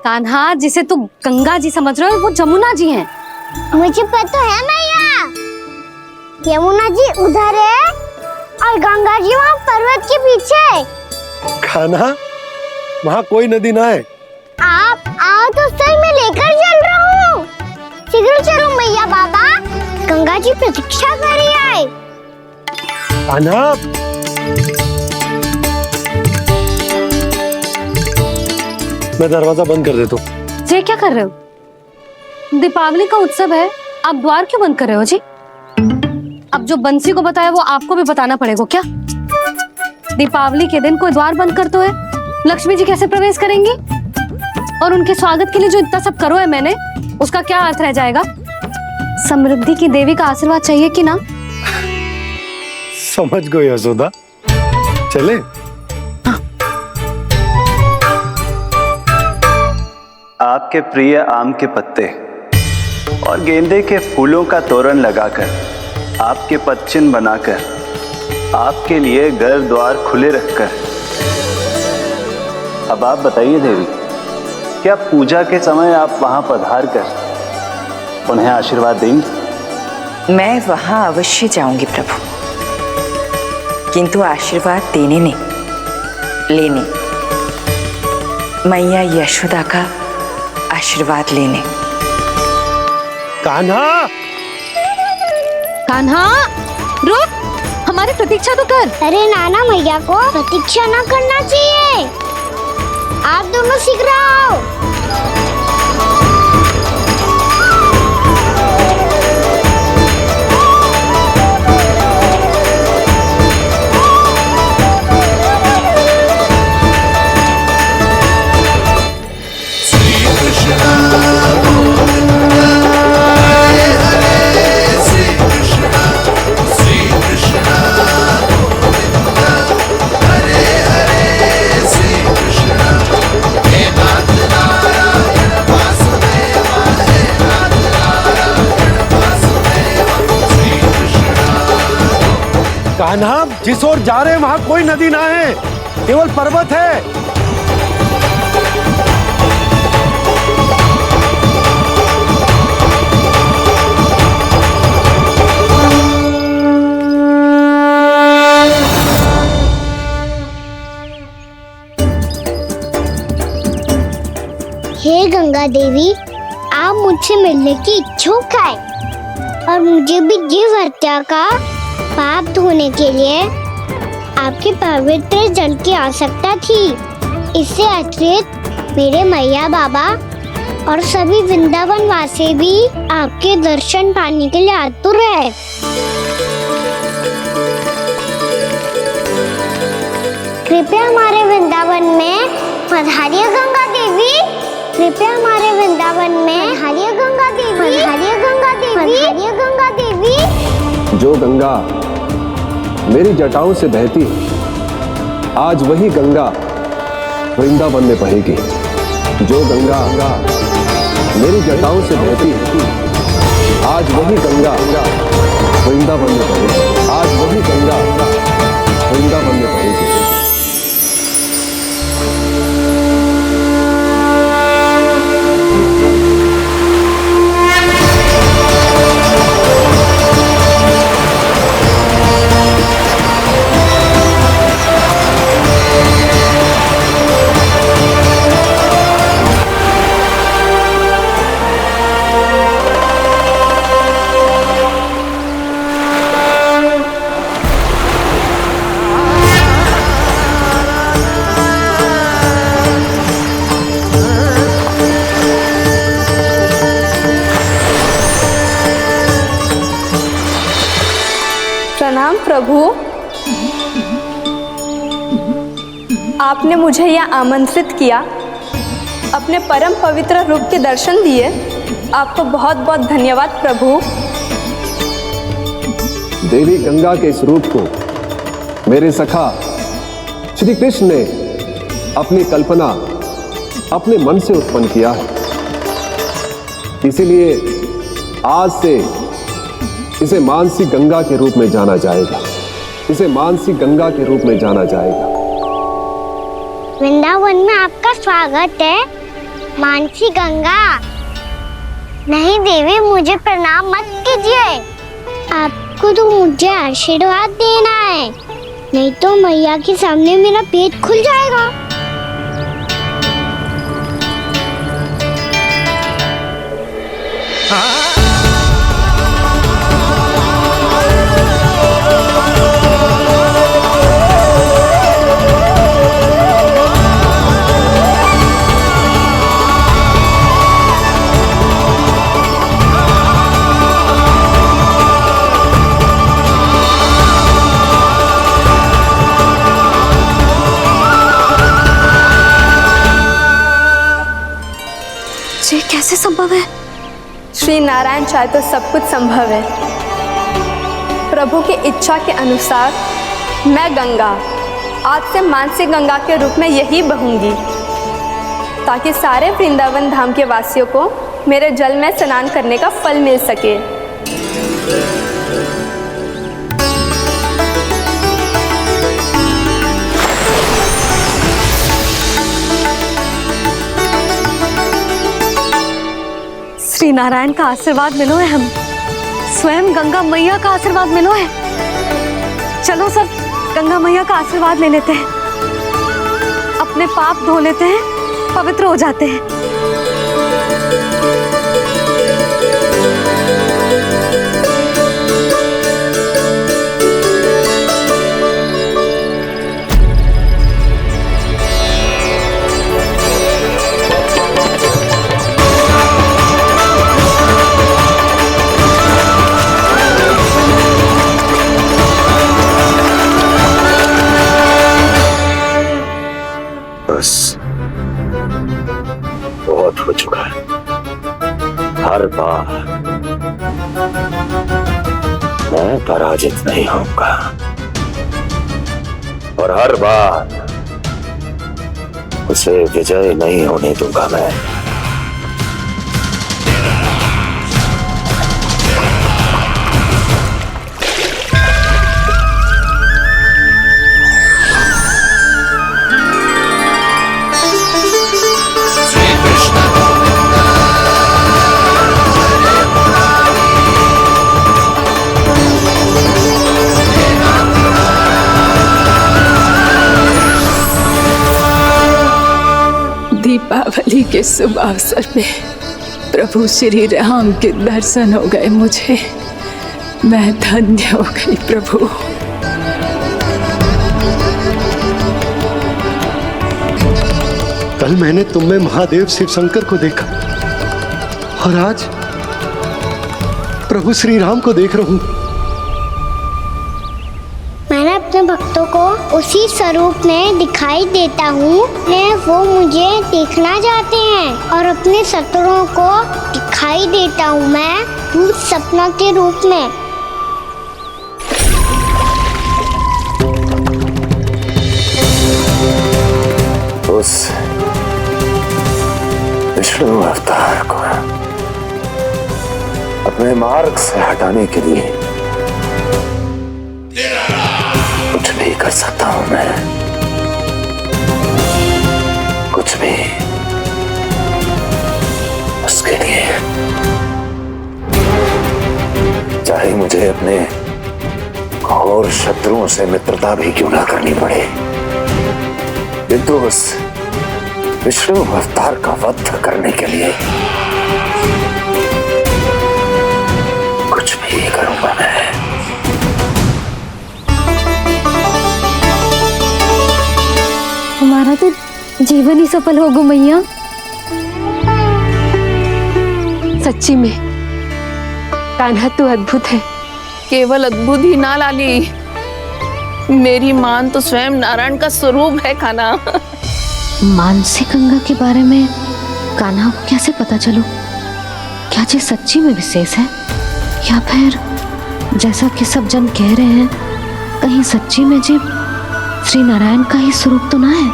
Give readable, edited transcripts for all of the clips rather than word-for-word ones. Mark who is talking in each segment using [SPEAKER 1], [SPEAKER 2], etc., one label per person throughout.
[SPEAKER 1] कान्हा, जिसे तू गंगा जी समझ रहे हो वो जमुना जी हैं।
[SPEAKER 2] मुझे पता है मैया, यमुना जी उधर है और गंगा जी वहाँ पर्वत के पीछे।
[SPEAKER 3] कान्हा, वहाँ कोई नदी ना है।
[SPEAKER 2] आप आओ तो सही, मैं लेकर चल रहा हूँ। शीघ्र चलो मैया बाबा, गंगा जी प्रतीक्षा कर रही है।
[SPEAKER 3] कान्हा, मैं दरवाजा बंद कर देता हूँ।
[SPEAKER 1] ये क्या कर रहे हो? दीपावली का उत्सव है, आप द्वार क्यों बंद कर रहे हो जी? अब जो बंसी को बताया वो आपको भी बताना पड़ेगा क्या? दीपावली के दिन कोई द्वार बंद कर तो है, लक्ष्मी जी कैसे प्रवेश करेंगी? और उनके स्वागत के लिए जो इतना सब करो है मैंने, उसका क्या अर्थ रह जाएगा? समृद्धि की देवी का आशीर्वाद चाहिए कि ना?
[SPEAKER 3] समझ गई यशोदा, चले।
[SPEAKER 1] हाँ।
[SPEAKER 4] आपके प्रिय आम के पत्ते और गेंदे के फूलों का तोरण लगाकर, आपके पदचिन्ह बनाकर, आपके लिए घर द्वार खुले रखकर, अब आप बताइए देवी, क्या पूजा के समय आप वहां पधार कर उन्हें आशीर्वाद देंगी?
[SPEAKER 5] मैं वहां अवश्य जाऊंगी प्रभु, किंतु आशीर्वाद देने नहीं, लेने, मैया यशोदा का आशीर्वाद लेने।
[SPEAKER 3] कान्हा,
[SPEAKER 1] कान्हा, रुक, हमारी प्रतीक्षा तो कर।
[SPEAKER 2] अरे नाना, मैया को प्रतीक्षा ना करना चाहिए। आप दोनों शीघ्र आओ।
[SPEAKER 3] कान्हा, जिस ओर जा रहे हैं वहाँ कोई नदी ना है, केवल पर्वत है।
[SPEAKER 2] हे गंगा देवी, आप मुझसे मिलने की इच्छुक है और मुझे भी जीव हत्या का पाप धोने के लिए आपके पवित्र जल की आवश्यकता थी। इससे अतिरिक्त मेरे मैया बाबा और सभी वृंदावन वासी भी आपके दर्शन पाने के लिए आतुर है। कृपया हमारे वृंदावन में पधारिए गंगा देवी। कृपया हमारे वृंदावन में पधारिए गंगा देवी। पधारिए गंगा देवी। पधारिए गंगा देवी।
[SPEAKER 6] जो गंगा मेरी जटाओं से बहती है, आज वही गंगा वृंदावन में बहेगी। जो गंगा मेरी जटाओं से बहती है, आज वही गंगा वृंदावन में बहेगी। आज वही गंगा वृंदावन में बहेगी।
[SPEAKER 7] प्रणाम प्रभु, आपने मुझे यह आमंत्रित किया, अपने परम पवित्र रूप के दर्शन दिए, आपको बहुत बहुत धन्यवाद प्रभु।
[SPEAKER 6] देवी गंगा के इस रूप को मेरे सखा श्री कृष्ण ने अपनी कल्पना अपने मन से उत्पन्न किया है, इसीलिए आज से इसे मानसी गंगा के रूप में जाना जाएगा। इसे मानसी गंगा के रूप में जाना जाएगा।
[SPEAKER 2] वृंदावन में आपका स्वागत है। मानसी गंगा। नहीं देवी, मुझे प्रणाम मत कीजिए। आपको तो मुझे आशीर्वाद देना है, नहीं तो मैया के सामने मेरा पेट खुल जाएगा।
[SPEAKER 1] ये कैसे संभव है?
[SPEAKER 7] श्री नारायण चाहे तो सब कुछ संभव है। प्रभु की इच्छा के अनुसार मैं गंगा आज से मानसी गंगा के रूप में यही बहूंगी, ताकि सारे वृंदावन धाम के वासियों को मेरे जल में स्नान करने का फल मिल सके।
[SPEAKER 1] श्री नारायण का आशीर्वाद मिलो है, हम स्वयं गंगा मैया का आशीर्वाद मिलो है। चलो सब गंगा मैया का आशीर्वाद ले लेते हैं, अपने पाप धो लेते हैं, पवित्र हो जाते हैं।
[SPEAKER 8] बस बहुत हो चुका है। हर बार मैं पराजित नहीं होऊंगा और हर बार उसे विजय नहीं होने दूंगा मैं।
[SPEAKER 9] दीपावली के शुभ अवसर पे प्रभु श्री राम के दर्शन हो गए मुझे। मैं धन्य हो गई प्रभु।
[SPEAKER 3] कल मैंने तुम में महादेव शिव शंकर को देखा और आज प्रभु श्री राम को देख रहा हूं।
[SPEAKER 2] मैंने अपने भक्तों को उसी स्वरूप में दिखाई देता हूँ, वो मुझे देखना चाहते हैं और अपने शत्रुओं को दिखाई देता हूँ मैं भूत सपना के रूप में।
[SPEAKER 8] उस विष्णु अवतार को अपने मार्ग से हटाने के लिए कुछ भी कर सकता हूं मैं, कुछ भी। उसके लिए चाहे मुझे अपने घोर शत्रुओं से मित्रता भी क्यों ना करनी पड़े, किंतु उस विष्णु अवतार का वध करने के लिए कुछ भी करूंगा मैं।
[SPEAKER 1] हमारा तो जीवन ही सफल होगा मैया। सच्ची में कान्हा तू अद्भुत है।
[SPEAKER 9] केवल अद्भुत ही ना लाली, मेरी मान तो स्वयं नारायण का स्वरूप है कान्हा।
[SPEAKER 1] मानसी गंगा के बारे में कान्हा को कैसे पता चलो? क्या ये सच्ची में विशेष है या फिर जैसा कि सब जन कह रहे हैं, कहीं सच्ची में जी श्री नारायण का ही स्वरूप तो ना है?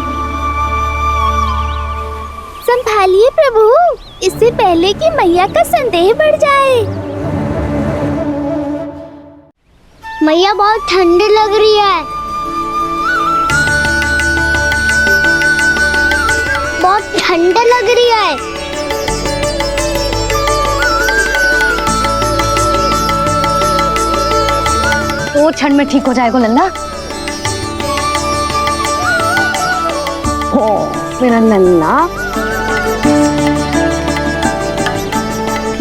[SPEAKER 2] संभालिए प्रभु, इससे पहले कि मैया का संदेह बढ़ जाए। मैया बहुत ठंडी लग रही है, बहुत ठंडा लग रही है।
[SPEAKER 1] क्षण में ठीक हो जाएगा लल्ला। ओ मेरा लल्ला।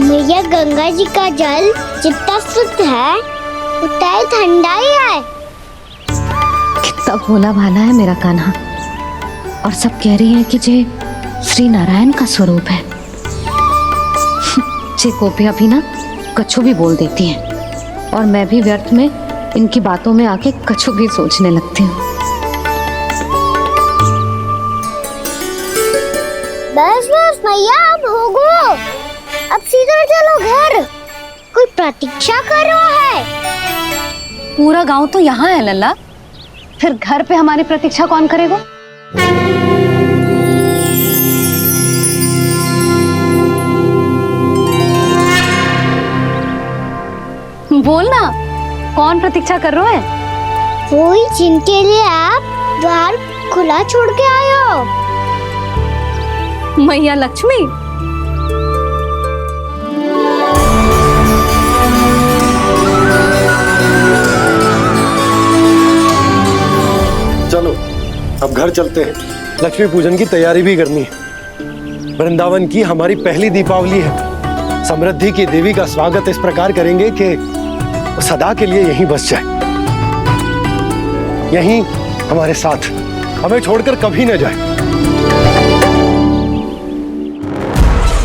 [SPEAKER 2] मैया गंगा जी का जल जितना शुद्ध है उतना ही ठंडा ही है।
[SPEAKER 1] कितना भोला भाला है मेरा कान्हा। और सब कह रही हैं कि ये श्री नारायण का स्वरूप है। जे गोपियां भी ना कछु भी बोल देती हैं और मैं भी व्यर्थ में इनकी बातों में आके कछु भी सोचने लगती हूँ।
[SPEAKER 2] बस बस मैया अब होगो, अब सीधा चलो घर। कोई प्रतीक्षा कर रहा है।
[SPEAKER 1] पूरा गांव तो यहाँ है लल्ला, फिर घर पे हमारी प्रतीक्षा कौन करेगा? बोल ना, कौन प्रतीक्षा कर रहे हैं?
[SPEAKER 2] वही जिनके लिए आप द्वार खुला छोड़ के आए हो।
[SPEAKER 1] मैया लक्ष्मी।
[SPEAKER 3] चलो अब घर चलते हैं। लक्ष्मी पूजन की तैयारी भी करनी है। वृंदावन की हमारी पहली दीपावली है। समृद्धि की देवी का स्वागत इस प्रकार करेंगे कि वो सदा के लिए यहीं बस जाए, यहीं हमारे साथ, हमें छोड़कर कभी न जाए।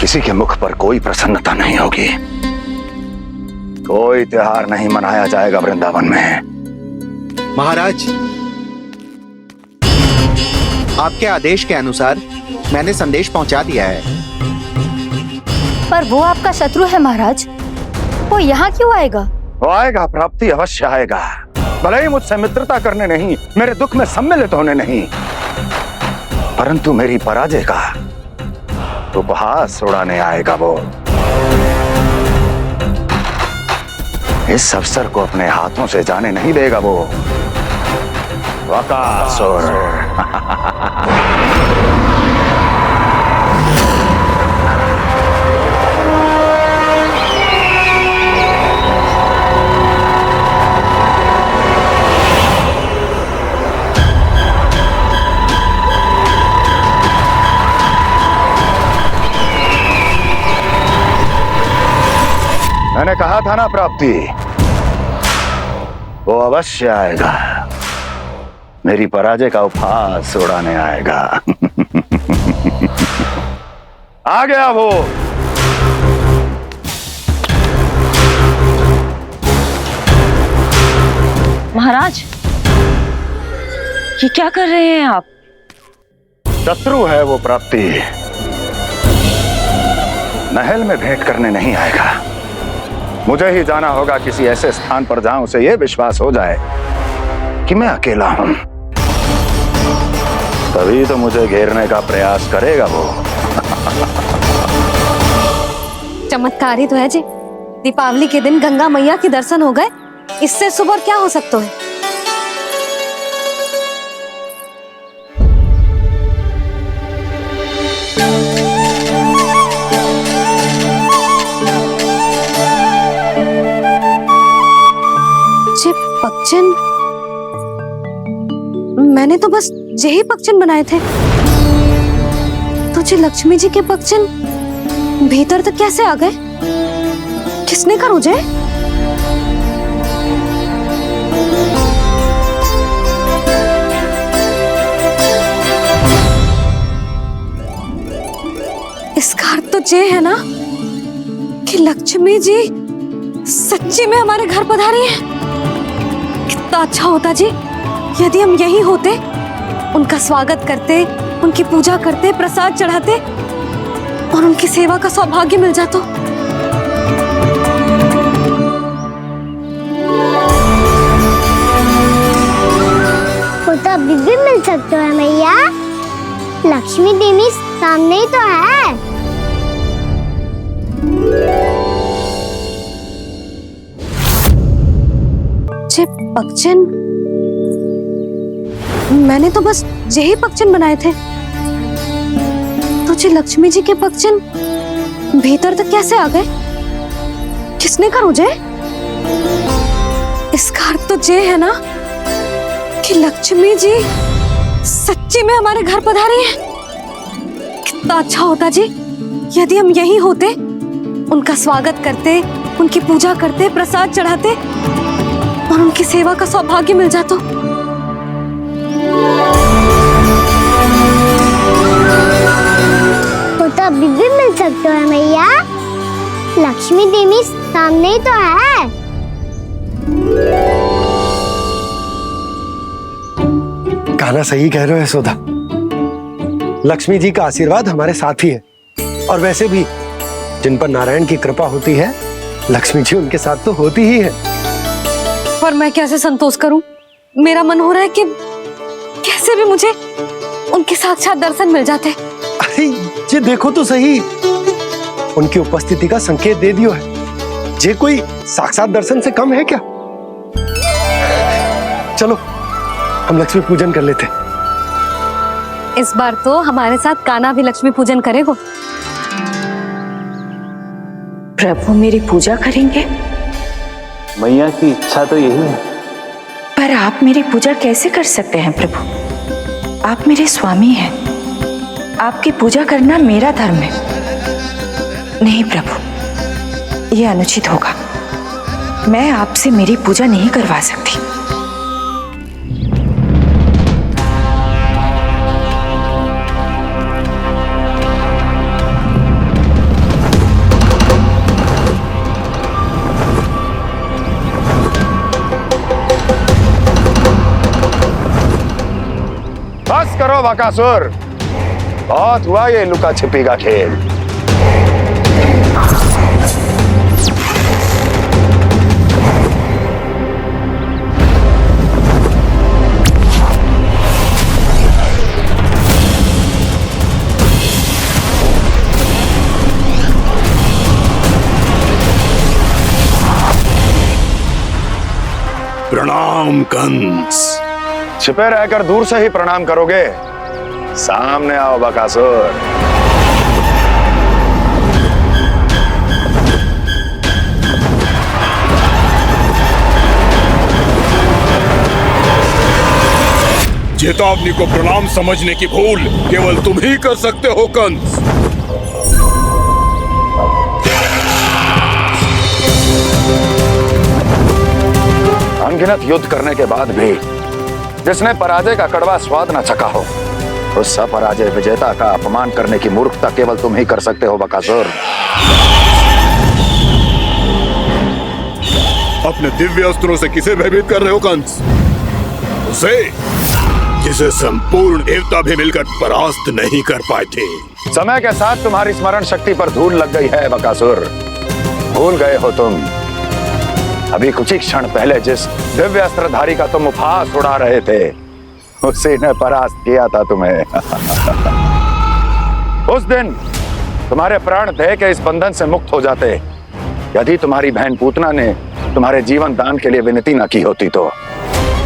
[SPEAKER 8] किसी के मुख पर कोई प्रसन्नता नहीं होगी, कोई त्योहार नहीं मनाया जाएगा वृंदावन में।
[SPEAKER 10] महाराज, आपके आदेश के अनुसार मैंने संदेश पहुंचा दिया है।
[SPEAKER 7] पर वो आपका शत्रु है महाराज, वो यहाँ क्यों आएगा?
[SPEAKER 8] वो आएगा, प्राप्ति अवश्य आएगा। भले ही मुझसे मित्रता करने नहीं, मेरे दुख में सम्मिलित होने नहीं, परंतु मेरी पराजय का उपहास उड़ाने आएगा वो। इस अवसर को अपने हाथों से जाने नहीं देगा वो। वकासुर। मैंने कहा था ना प्राप्ति, वो अवश्य आएगा, मेरी पराजय का उपहास उड़ाने आएगा। आ गया वो।
[SPEAKER 5] महाराज, ये क्या कर रहे हैं आप?
[SPEAKER 8] शत्रु है वो प्राप्ति, महल में भेंट करने नहीं आएगा। मुझे ही जाना होगा किसी ऐसे स्थान पर जहां उसे यह विश्वास हो जाए कि मैं अकेला हूं, तभी तो मुझे घेरने का प्रयास करेगा वो।
[SPEAKER 1] चमत्कार ही तो है जी। दीपावली के दिन गंगा मैया के दर्शन हो गए, इससे शुभ और क्या हो सकता है? पक्षन, मैंने तो बस यही पक्षन बनाए थे। तुझे लक्ष्मी जी के पक्षन भीतर तक कैसे आ गए? किसने कहा मुझे? इसका अर्थ तो ये है ना कि लक्ष्मी जी सच्ची में हमारे घर पधारी हैं। कितना अच्छा होता जी यदि हम यही होते, उनका स्वागत करते, उनकी पूजा करते, प्रसाद चढ़ाते और उनकी सेवा का सौभाग्य मिल जाता।
[SPEAKER 2] वो तो अभी भी मिल सकते हैं मैया, लक्ष्मी देवी सामने ही तो है।
[SPEAKER 1] पक्षन, मैंने तो बस यही पक्षन बनाए थे। तुझे लक्ष्मी जी के पक्षन भीतर तक कैसे आ गए? किसने कहा मुझे? इसका अर्थ तो ये है ना कि लक्ष्मी जी सच्ची में हमारे घर पधारी है। कितना अच्छा होता जी यदि हम यहीं होते, उनका स्वागत करते, उनकी पूजा करते, प्रसाद चढ़ाते और उनकी सेवा का सौभाग्य मिल जाता।
[SPEAKER 2] तो अभी भी मिल सकते हो मैया, लक्ष्मी देवी सामने ही तो है।
[SPEAKER 3] कान्हा सही कह रहे हो यशोदा, लक्ष्मी जी का आशीर्वाद हमारे साथ ही है। और वैसे भी जिन पर नारायण की कृपा होती है, लक्ष्मी जी उनके साथ तो होती ही है।
[SPEAKER 1] पर मैं कैसे संतोष करूं? मेरा मन हो रहा है कि कैसे भी मुझे उनके साक्षात दर्शन मिल जाते।
[SPEAKER 3] अरे ये देखो तो सही, उनकी उपस्थिति का संकेत दे दियो है। ये कोई साक्षात दर्शन से कम है क्या? चलो हम लक्ष्मी पूजन कर लेते।
[SPEAKER 1] इस बार तो हमारे साथ कान्हा भी लक्ष्मी पूजन करेगा।
[SPEAKER 5] प्रभु मेरी पूजा करेंगे?
[SPEAKER 4] मैया की इच्छा तो यही है।
[SPEAKER 5] पर आप मेरी पूजा कैसे कर सकते हैं प्रभु? आप मेरे स्वामी हैं, आपकी पूजा करना मेरा धर्म है। नहीं प्रभु, यह अनुचित होगा। मैं आपसे मेरी पूजा नहीं करवा सकती।
[SPEAKER 8] बस करो बकासुर, बहुत हुआ ये लुका छिपी का खेल।
[SPEAKER 11] प्रणाम कंस।
[SPEAKER 8] छिपे रहकर दूर से ही प्रणाम करोगे? सामने आओ बकासुर।
[SPEAKER 11] चेतावनी को प्रणाम समझने की भूल केवल तुम ही कर सकते हो कंस।
[SPEAKER 8] अनगिनत युद्ध करने के बाद भी जिसने पराजय का कड़वा स्वाद न चखा हो, उस अपराजय विजेता का अपमान करने की मूर्खता केवल तुम ही कर सकते हो बकासुर।
[SPEAKER 11] अपने दिव्य अस्त्रों से किसे भयभीत कर रहे हो कंस? उसे जिसे संपूर्ण देवता भी मिलकर परास्त नहीं कर पाए थे।
[SPEAKER 8] समय के साथ तुम्हारी स्मरण शक्ति पर धूल लग गई है बकासुर। भूल गए हो तुम अभी कुछ ही क्षण पहले जिस दिव्य अस्त्रधारी का तुम उपहास उड़ा रहे थे, उसी ने परास्त किया था तुम्हें। उस दिन तुम्हारे प्राण देह के इस बंधन से मुक्त हो जाते यदि तुम्हारी बहन पूतना ने तुम्हारे जीवन दान के लिए विनती न की होती। तो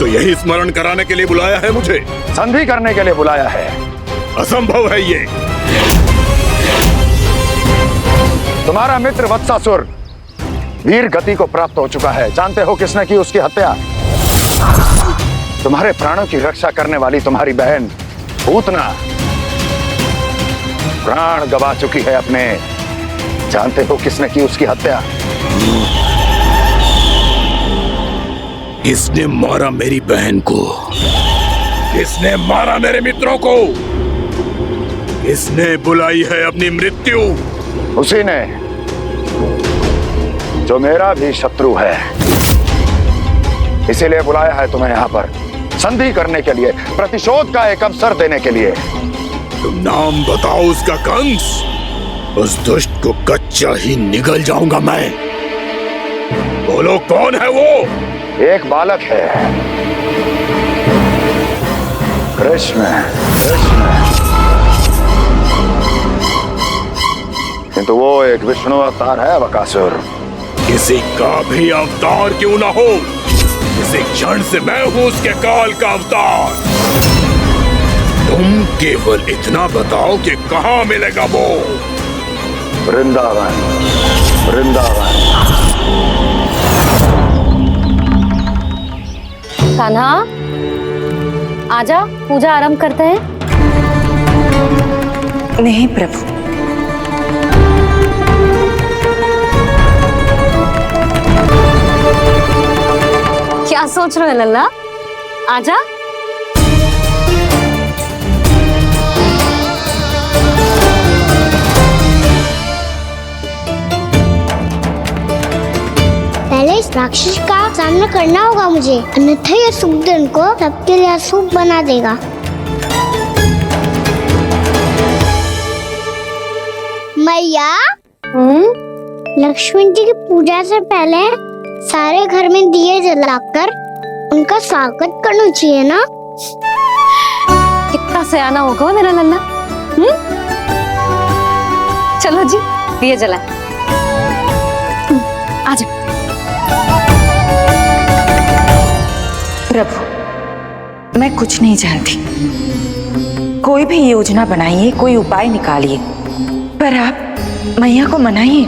[SPEAKER 11] यही स्मरण कराने के लिए बुलाया है मुझे?
[SPEAKER 8] संधि करने के लिए बुलाया है।
[SPEAKER 11] असंभव है ये।
[SPEAKER 8] तुम्हारा मित्र वत्सासुर वीर गति को प्राप्त हो चुका है। जानते हो किसने की उसकी हत्या? तुम्हारे प्राणों की रक्षा करने वाली तुम्हारी बहन पूतना प्राण गवा चुकी है अपने। जानते हो किसने की उसकी हत्या?
[SPEAKER 11] किसने मारा मेरी बहन को? किसने मारा मेरे मित्रों को? किसने बुलाई है अपनी मृत्यु?
[SPEAKER 8] उसी ने जो मेरा भी शत्रु है। इसीलिए बुलाया है तुम्हें यहाँ पर संधि करने के लिए, प्रतिशोध का एक अवसर देने के लिए।
[SPEAKER 11] तुम नाम बताओ उसका कंस। उस दुष्ट को कच्चा ही निगल जाऊंगा मैं। बोलो कौन है वो?
[SPEAKER 8] एक बालक है, कृष्ण। किंतु वो एक विष्णु अवतार है बकासुर।
[SPEAKER 11] किसी का भी अवतार क्यों ना हो, इसी क्षण से मैं हूं उसके काल का अवतार। तुम केवल इतना बताओ कि कहां मिलेगा वो?
[SPEAKER 8] वृंदावन। वृंदावन।
[SPEAKER 1] कान्हा, आजा, पूजा आरंभ करते हैं।
[SPEAKER 5] नहीं प्रभु,
[SPEAKER 1] क्या सोच रहे हो लल्ला? आजा।
[SPEAKER 2] पहले इस राक्षस का सामना करना होगा मुझे, अन्यथा ये सुखदन को सबके लिए अशुभ बना देगा। मैया, लक्ष्मी जी की पूजा से पहले सारे घर में दिए जलाकर उनका स्वागत करना चाहिए ना?
[SPEAKER 1] कितना सयाना होगा मेरा लल्ला। चलो जी, दिए जलाए। आजा।
[SPEAKER 5] प्रभु, मैं कुछ नहीं जानती। कोई भी योजना बनाइए, कोई उपाय निकालिए, पर आप मैया को मनाइए।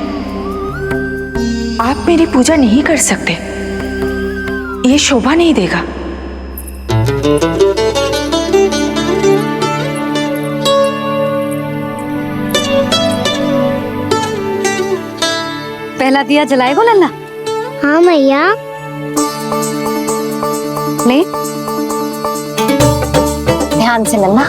[SPEAKER 5] आप मेरी पूजा नहीं कर सकते, ये शोभा नहीं देगा।
[SPEAKER 1] पहला दिया जलाएगो लल्ला?
[SPEAKER 2] हाँ मैया।
[SPEAKER 1] ले, ध्यान से लल्ला।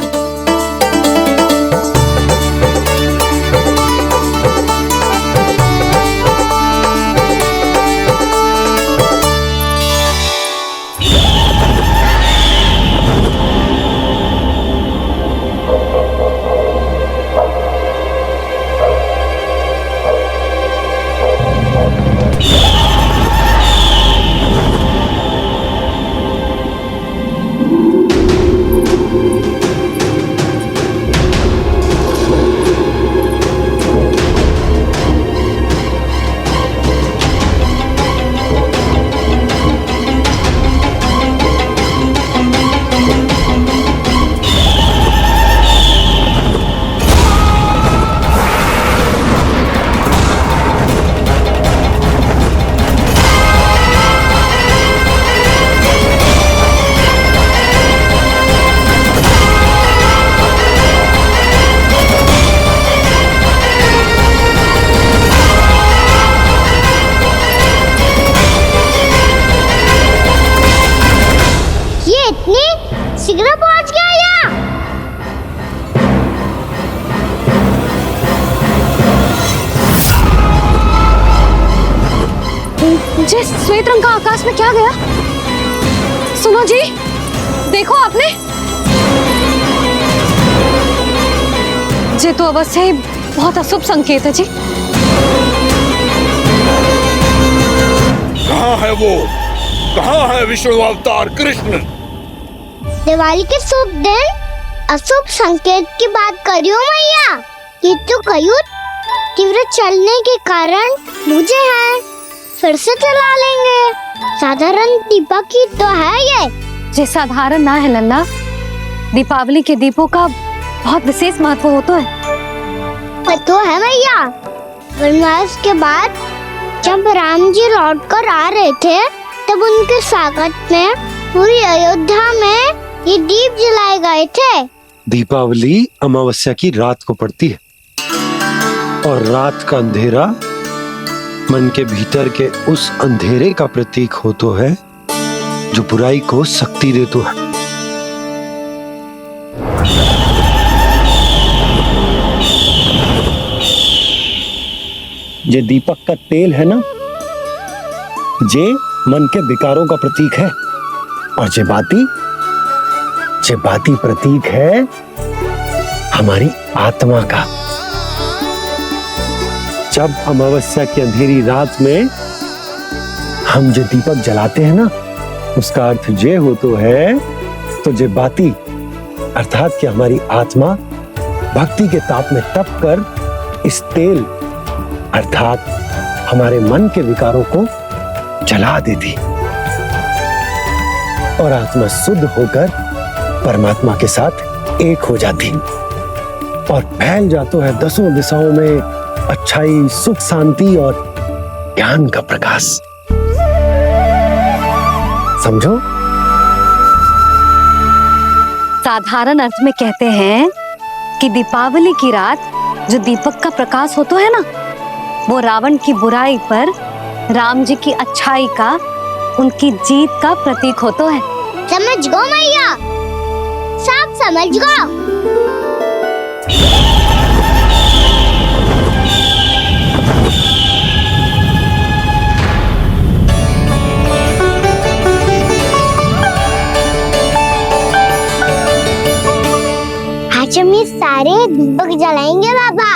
[SPEAKER 2] शीघ्र पहुंच गया यहाँ।
[SPEAKER 1] जी, श्वेत रंग का आकाश में क्या गया? सुनो जी, देखो आपने। ये तो अवश्य ही बहुत अशुभ संकेत है जी।
[SPEAKER 11] कहाँ है वो? कहाँ है विष्णु अवतार कृष्ण?
[SPEAKER 2] दिवाली के शुभ दिन अशुभ संकेत की बात करियो मैया। ये तो कयूर तीव्र चलने के कारण मुझे है, फिर से चला लेंगे। साधारण दीपक ही तो है ये
[SPEAKER 1] साधारण ना है लल्ला। दीपावली के दीपों का बहुत विशेष महत्व होता है।
[SPEAKER 2] तो है मैया। वनवास के बाद जब राम जी लौट कर आ रहे थे, तब उनके स्वागत में पूरी अयोध्या में ये दीप जलाए गए थे।
[SPEAKER 3] दीपावली अमावस्या की रात को पड़ती है और रात का अंधेरा मन के भीतर के उस अंधेरे का प्रतीक होता है जो बुराई को शक्ति देता है। ये दीपक का तेल है ना, जे मन के विकारों का प्रतीक है। और जे बाती प्रतीक है हमारी आत्मा का। जब अमावस्या की अंधेरी रात में हम जो दीपक जलाते हैं ना, उसका अर्थ ये हो तो है, तो जे बाती अर्थात कि हमारी आत्मा भक्ति के ताप में तप कर इस तेल अर्थात हमारे मन के विकारों को जला देती और आत्मा शुद्ध होकर परमात्मा के साथ एक हो जाती और फैल जाता है दसों दिशाओं में अच्छाई, सुख, शांति और ज्ञान का प्रकाश। समझो?
[SPEAKER 1] साधारण अर्थ में कहते हैं कि दीपावली की रात जो दीपक का प्रकाश होता है ना, वो रावण की बुराई पर राम जी की अच्छाई का, उनकी जीत का प्रतीक होता है।
[SPEAKER 2] समझ गो मैया, सब समझ गो। आज हम ये सारे दीपक जलाएंगे बाबा,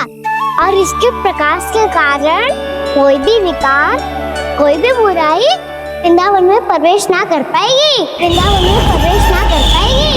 [SPEAKER 2] और इसके प्रकाश के कारण कोई भी विकार, कोई भी बुराई वृंदावन में प्रवेश ना कर पाएगी, वृंदावन में प्रवेश ना कर पाएगी।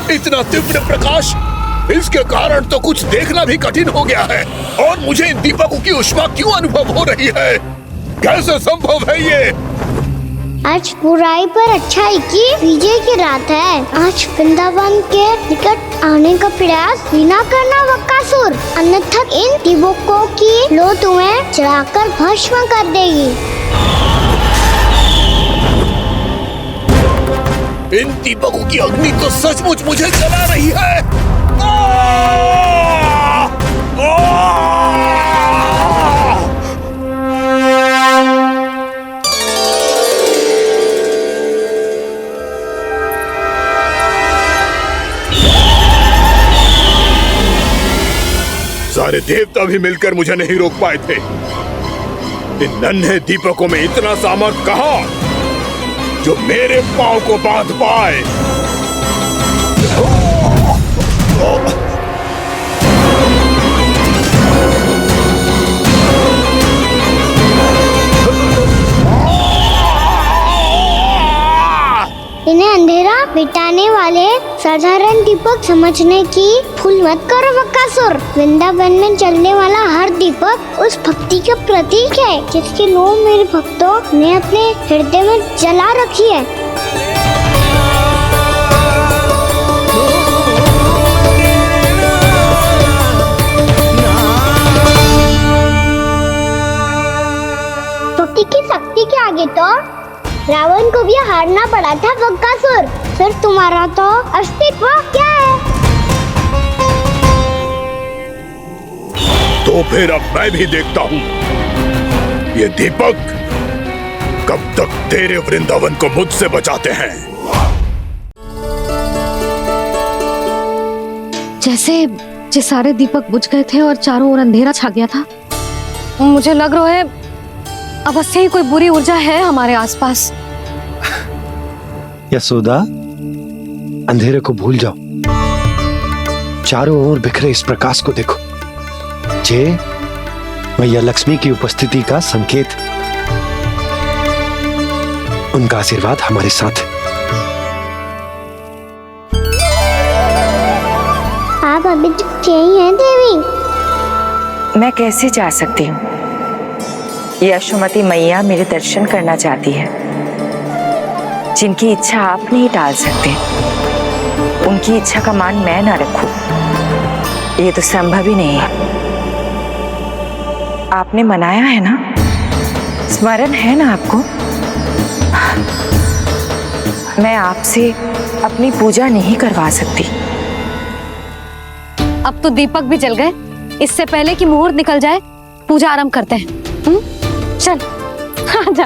[SPEAKER 11] इतना तीव्र प्रकाश, इसके कारण तो कुछ देखना भी कठिन हो गया है। और मुझे इन दीपकों की उष्मा क्यों अनुभव हो रही है? कैसे संभव है ये?
[SPEAKER 2] आज बुराई पर अच्छाई की विजय की रात है। आज वृंदावन के निकट आने का प्रयास बिना करना बक्कासुर, अन्यथा इन दीपकों की लो तुम्हें जलाकर भस्म कर देगी।
[SPEAKER 11] इन दीपकों की अग्नि तो सचमुच मुझे जला रही है। सारे देवता भी मिलकर मुझे नहीं रोक पाए थे। इन नन्हे दीपकों में इतना सामर्थ कहां जो मेरे पांव को बांध पाए।
[SPEAKER 2] इन्हें अंधेरा मिटाने वाले साधारण दीपक समझने की भूल मत करो बक्कासुर। वृंदावन में जलने वाला हर दीपक उस भक्ति का प्रतीक है जिसकी लो मेरे भक्तों ने अपने हृदय में जला रखी है। स्तुति की शक्ति के आगे तो रावण को भी हारना पड़ा था बक्कासुर। फिर तुम्हारा तो अस्तित्व क्या है?
[SPEAKER 11] तो फिर अब मैं भी देखता हूँ ये दीपक कब तक तेरे वृंदावन को मुझसे बचाते हैं।
[SPEAKER 1] जैसे ये सारे दीपक बुझ गए थे और चारों ओर अंधेरा छा गया था, मुझे लग रहा है अवश्य ही कोई बुरी ऊर्जा है हमारे आसपास।
[SPEAKER 3] यशोदा, अंधेरे को भूल जाओ, चारों ओर बिखरे इस प्रकाश को देखो। ये मैया लक्ष्मी की उपस्थिति का संकेत, उनका आशीर्वाद हमारे साथ है।
[SPEAKER 2] आप अभी तक यही हैं देवी?
[SPEAKER 5] मैं कैसे जा सकती हूँ? यशोमती मैया मेरे दर्शन करना चाहती है। जिनकी इच्छा आप नहीं टाल सकते, उनकी इच्छा का मान मैं ना रखूं, ये तो संभव ही नहीं है। आपने मनाया है ना, स्मरण है ना आपको? मैं आपसे अपनी पूजा नहीं करवा सकती।
[SPEAKER 1] अब तो दीपक भी जल गए, इससे पहले कि मुहूर्त निकल जाए पूजा आरंभ करते हैं। चल आजा।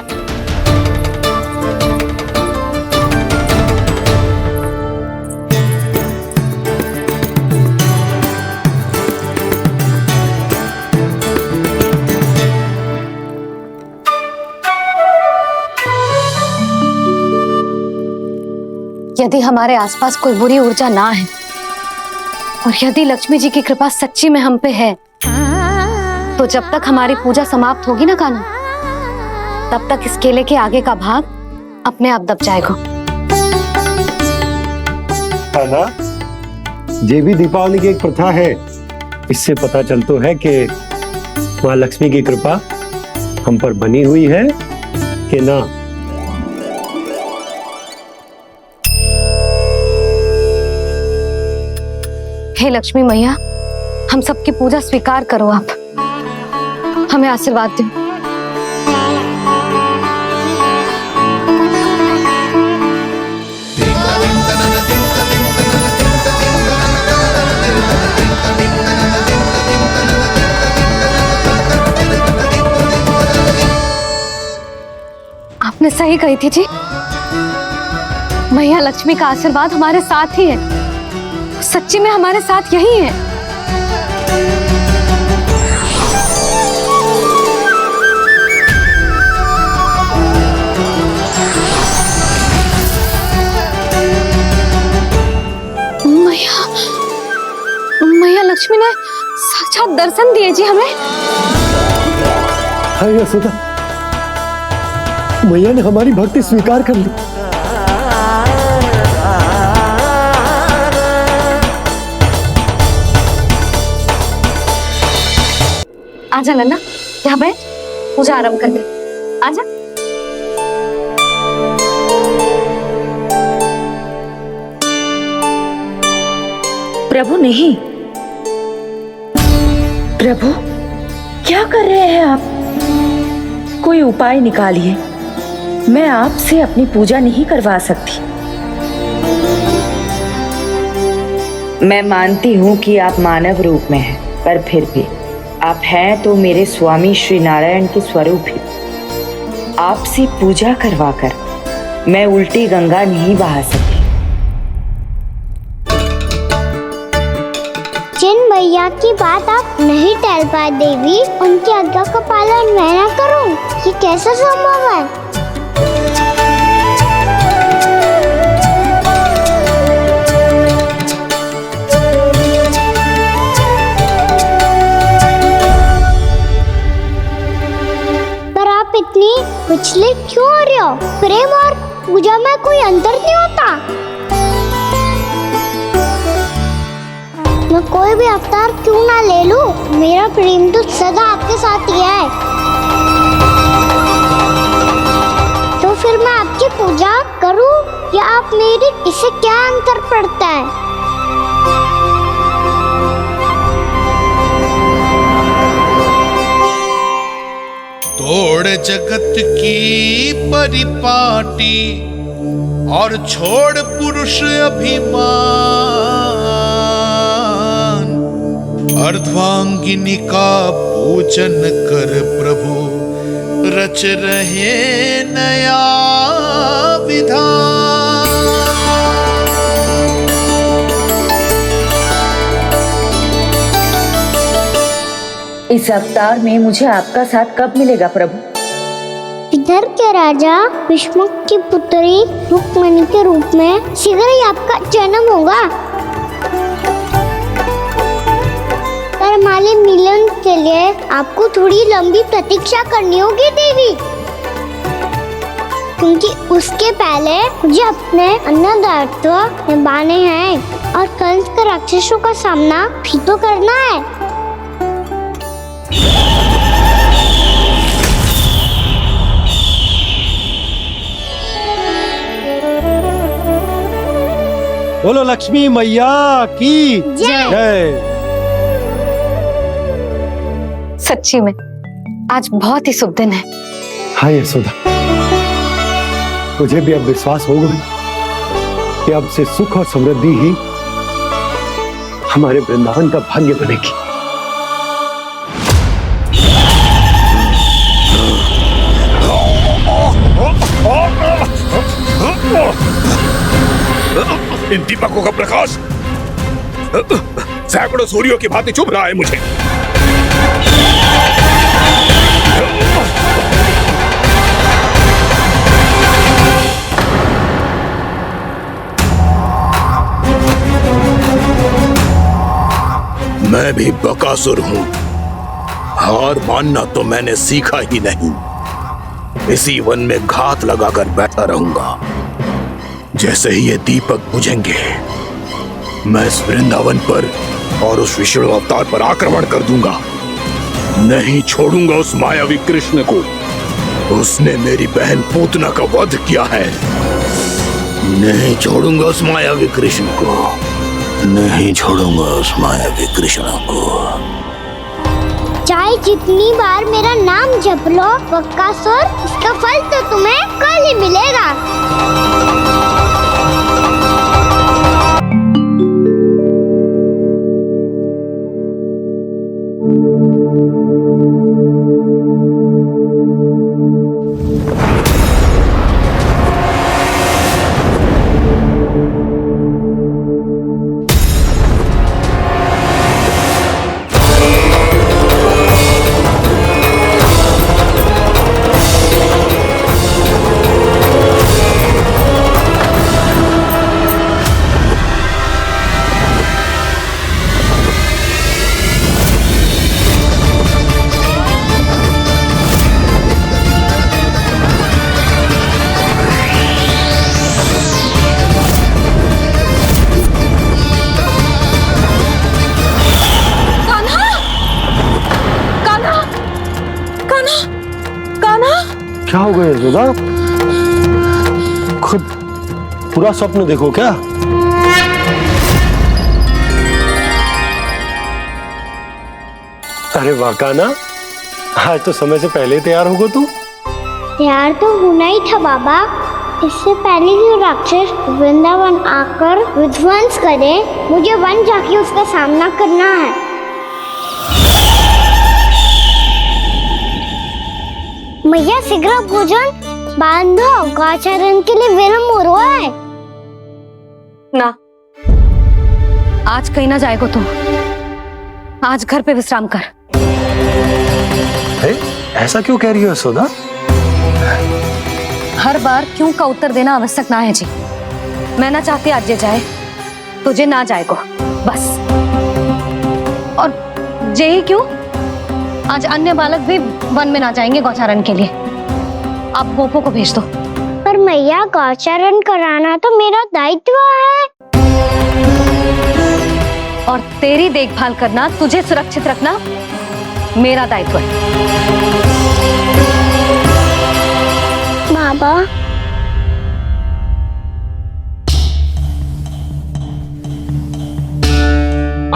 [SPEAKER 1] यदि हमारे आसपास कोई बुरी ऊर्जा ना है और यदि लक्ष्मी जी की कृपा सच्ची में हम पे है, तो जब तक हमारी पूजा समाप्त होगी ना कान्हा, तब तक इस केले के आगे का भाग अपने आप दब जाएगा।
[SPEAKER 3] है ना? ये भी दीपावली की एक प्रथा है। इससे पता चलता है कि माँ लक्ष्मी की कृपा हम पर बनी हुई है कि ना।
[SPEAKER 1] हे लक्ष्मी मैया, हम सबकी पूजा स्वीकार करो, आप हमें आशीर्वाद दो। आपने सही कही थी जी, मैया लक्ष्मी का आशीर्वाद हमारे साथ ही है। सच्ची में हमारे साथ यही है। मैया लक्ष्मी ने साक्षात दर्शन दिए जी हमें।
[SPEAKER 3] हाय यशोदा, मैया ने हमारी भक्ति स्वीकार कर ली।
[SPEAKER 1] आजा नन्ना, यहाँ बैठ, पूजा आरंभ कर दे। आजा।
[SPEAKER 5] प्रभु नहीं, प्रभु क्या कर रहे हैं आप? कोई उपाय निकालिए, मैं आपसे अपनी पूजा नहीं करवा सकती। मैं मानती हूँ कि आप मानव रूप में हैं, पर फिर भी आप हैं तो मेरे स्वामी श्री नारायण के स्वरूप ही। आपसे पूजा करवाकर मैं उल्टी गंगा नहीं बहा सकती।
[SPEAKER 2] जिन भैया की बात आप नहीं टल पाए देवी, उनकी आज्ञा का पालन मैं ना करूं, ये कैसा संभव है? पर आप इतनी विचलित क्यों हो रहे हो? प्रेम और पूजा में कोई अंतर नहीं होता। मैं कोई भी अवतार क्यों ना ले लूं, मेरा प्रेम तो सदा आपके साथ ही है। तो फिर मैं आपकी पूजा करूं या आप मेरी, इससे क्या अंतर पड़ता है?
[SPEAKER 11] तोड़ जगत की परिपाटी और छोड़ पुरुष अभिमान, अर्धांगिनी का पूजन कर प्रभु रच रहे नया विधान।
[SPEAKER 5] इस अवतार में मुझे आपका साथ कब मिलेगा प्रभु?
[SPEAKER 2] इधर के राजा विष्णु की पुत्री रुक्मिणी के रूप में शीघ्र ही आपका जन्म होगा। पर हमारे मिलन के लिए आपको थोड़ी लंबी प्रतीक्षा करनी होगी देवी, क्योंकि उसके पहले मुझे अपने अन्य दायित्व निभाने हैं और कंस के राक्षसों का सामना भी तो करना है।
[SPEAKER 3] बोलो लक्ष्मी मैया की जय।
[SPEAKER 1] सच्ची में आज बहुत ही शुभ दिन है।
[SPEAKER 3] हाँ यशोदा, मुझे भी अब विश्वास हो गया कि अब से सुख और समृद्धि ही हमारे वृंदावन का भाग्य बनेगी।
[SPEAKER 11] इन दीपकों का प्रकाश सैकड़ों सूर्यों की भांति चुभ रहा है मुझे। मैं भी बकासुर हूं, हार मानना तो मैंने सीखा ही नहीं। इसी वन में घात लगाकर बैठा रहूंगा। जैसे ही ये दीपक बुझेंगे, मैं इस वृंदावन पर और उस विष्णु अवतार पर आक्रमण कर दूंगा। नहीं छोड़ूंगा उस मायावी कृष्ण को। उसने मेरी बहन पूतना का वध किया है। नहीं छोड़ूंगा उस मायावी कृष्ण को। नहीं छोड़ूंगा उस मायावी कृष्ण को।
[SPEAKER 2] चाहे जितनी बार मेरा नाम जप लो बक्कासुर, इसका फल तो तुम्हें कल ही मिलेगा।
[SPEAKER 3] क्या हो गया यशोदा? खुद पूरा स्वप्न देखो क्या? अरे वाह कान्हा, आज तो समय से पहले ही तैयार होगा तू।
[SPEAKER 2] तैयार तो होना ही था बाबा। इससे पहले कि राक्षस वृंदावन आकर विध्वंस करे, मुझे वन जाके उसका सामना करना है। मैया शीघ्र भोजन बांधो, गौचरण के लिए विलंब हो रहा है।
[SPEAKER 1] ना, आज कहीं ना जाएगा तुम। आज घर पे विश्राम कर।
[SPEAKER 3] ऐसा क्यों कह रही हो यशोदा?
[SPEAKER 1] हर बार क्यों का उत्तर देना आवश्यक ना है जी। मैं ना चाहती आज ये जाए, तुझे ना जाएगा बस। और जे ही क्यों, आज अन्य बालक भी वन में ना जाएंगे गौचारण के लिए। आप गोपो को भेज दो।
[SPEAKER 2] पर मैया गौचरण कराना तो मेरा दायित्व है।
[SPEAKER 1] और तेरी देखभाल करना, तुझे सुरक्षित रखना मेरा दायित्व है।
[SPEAKER 2] बाबा,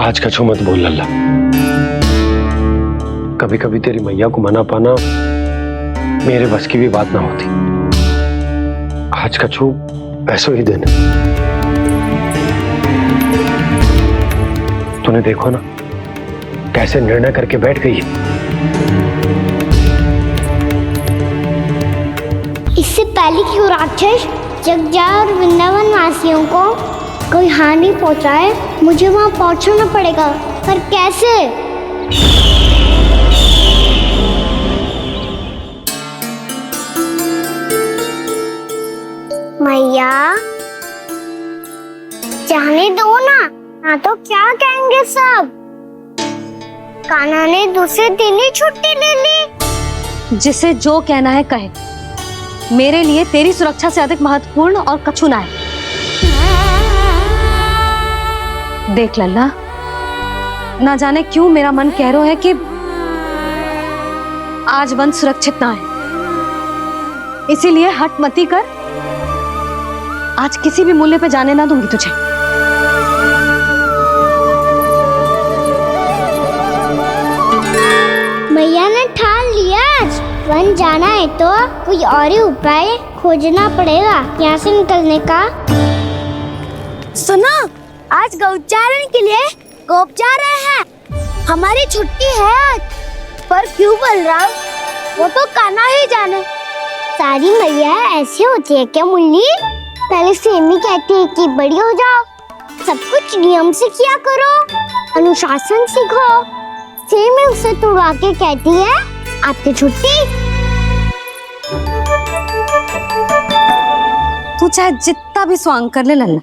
[SPEAKER 3] आज कछु मत बोल लल्ला। कभी कभी तेरी मैया को मना पाना मेरे बस की भी बात ना होती। आज कछु ऐसो ही दिन। तूने देखो ना कैसे निर्णय करके बैठ गई है।
[SPEAKER 2] इससे पहले कि वो राक्षस जगजा और वृंदावन वासियों को कोई हानि पहुंचाए, मुझे वहां पहुंचना पड़ेगा। पर कैसे? मैया, जाने दो ना तो क्या कहेंगे सब। कान्हा ने दूसरे दिन ही छुट्टी ले ली।
[SPEAKER 1] जिसे जो कहना है कहे। मेरे लिए तेरी सुरक्षा से अधिक महत्वपूर्ण और कछु ना है। देख लल्ला, ना जाने क्यों मेरा मन कह रहा है कि आज वन सुरक्षित ना है। इसीलिए हट मती कर। आज किसी भी मूल्य पे जाने ना दूंगी तुझे।
[SPEAKER 2] मैया ने ठान लिया, आज वन जाना है तो कोई और ही उपाय खोजना पड़ेगा यहाँ से निकलने का। सुनो, आज गौचारण के लिए गोप जा रहे हैं। हमारी छुट्टी है आज। पर क्यों बलराम? वो तो कान्हा ही जाने। सारी मैया ऐसी होती है क्या मुन्नी? पहले सेमी कहती है कि बड़ी हो जाओ, सब कुछ नियम से किया करो, अनुशासन सीखो। सेमी उसे तुड़वा के कहती है आपकी छुट्टी।
[SPEAKER 1] तू चाहे जितना भी स्वांग कर ले लल्ला,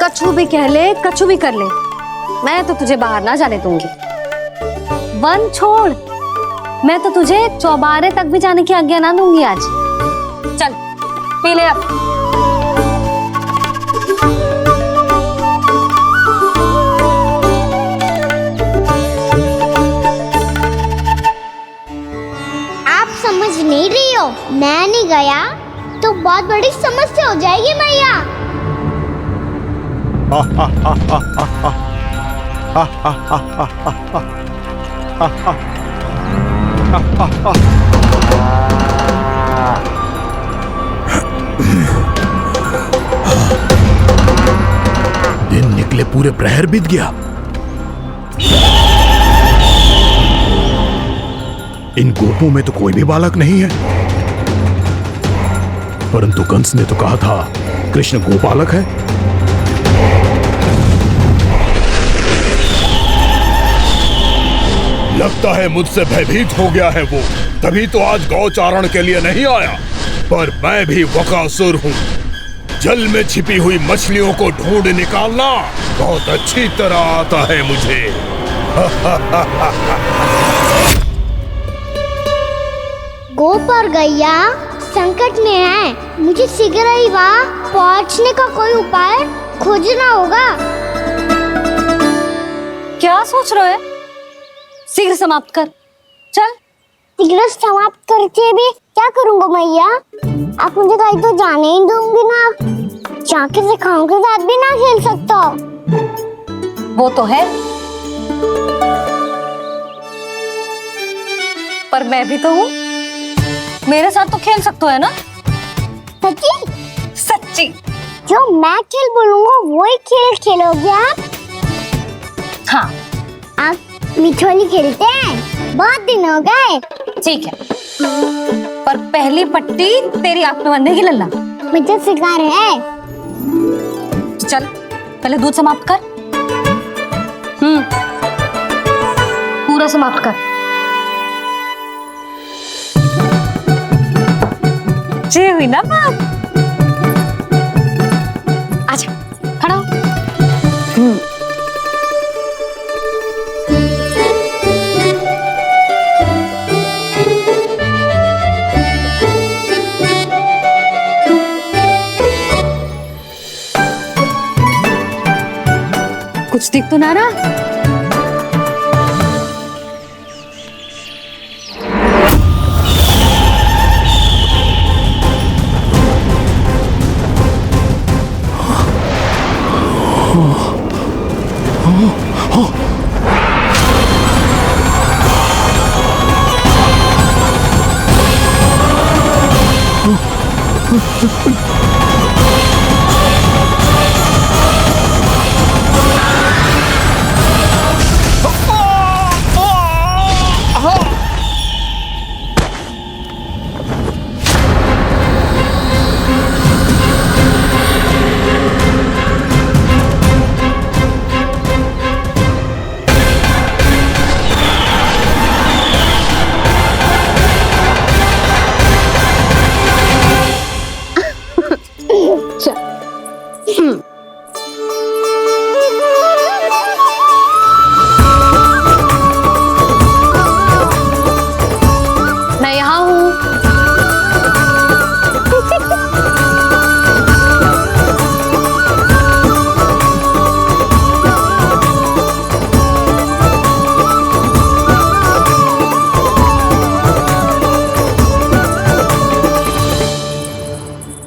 [SPEAKER 1] कछु भी कह ले, कछु भी कर ले, मैं तो तुझे बाहर ना जाने दूंगी। वन छोड़, मैं तो तुझे चौबारे तक भी जाने की आज्ञा ना दूंगी आज। चल पी ले अब।
[SPEAKER 2] आप समझ नहीं रही हो, मैं नहीं गया तो बहुत बड़ी समस्या हो जाएगी मैया।
[SPEAKER 11] दिन निकले पूरे प्रहर बीत गया। इन गोपों में तो कोई भी बालक नहीं है, परंतु कंस ने तो कहा था कृष्ण गोपालक है। लगता है मुझसे भयभीत हो गया है वो, तभी तो आज गौचारण के लिए नहीं आया। पर मैं भी बकासुर हूँ, जल में छिपी हुई मछलियों को ढूंढ निकालना बहुत अच्छी तरह आता है मुझे।
[SPEAKER 2] गोप और गैया संकट में है, मुझे शीघ्र ही वहाँ पहुँचने का कोई उपाय खोजना होगा।
[SPEAKER 1] क्या सोच रहे हो? शीघ्र समाप्त कर, चल।
[SPEAKER 2] शीघ्र समाप्त करके भी क्या करूँगा मैया? आप मुझे कहीं तो जाने ही दूंगी ना, जाके सिखाओं के साथ भी ना खेल सकता।
[SPEAKER 1] वो तो है, पर मैं भी तो हूँ, मेरे साथ तो खेल सकते हो है ना?
[SPEAKER 2] सच्ची?
[SPEAKER 1] सच्ची।
[SPEAKER 2] जो मैं खेल बोलूँगा वही खेल खेलोगे आप?
[SPEAKER 1] हाँ।
[SPEAKER 2] आप मिठोली खेलते हैं? बहुत दिन हो गए।
[SPEAKER 1] ठीक है, पर पहली पट्टी तेरी आंख में बांधने की लल्ला।
[SPEAKER 2] मुझे शिकार है।
[SPEAKER 1] चल पहले दूध समाप्त कर। पूरा समाप्त कर। जे हुई ना बात। आजा खड़ा हो। कुछ दिख तो ना रहा? मैं यहाँ हूँ।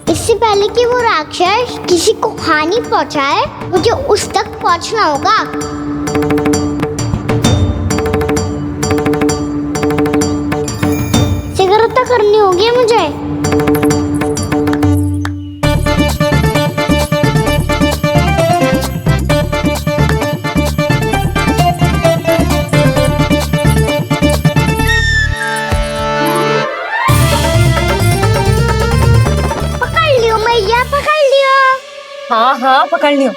[SPEAKER 2] इससे पहले कि वो राक्षस किसी को हानि पहुंचाए, मुझे उस तक पहुंचना होगा। शीघ्रता करनी होगी मुझे। पकड़ लियो मैया, पकड़ लियो।
[SPEAKER 1] हाँ हाँ पकड़ लियो।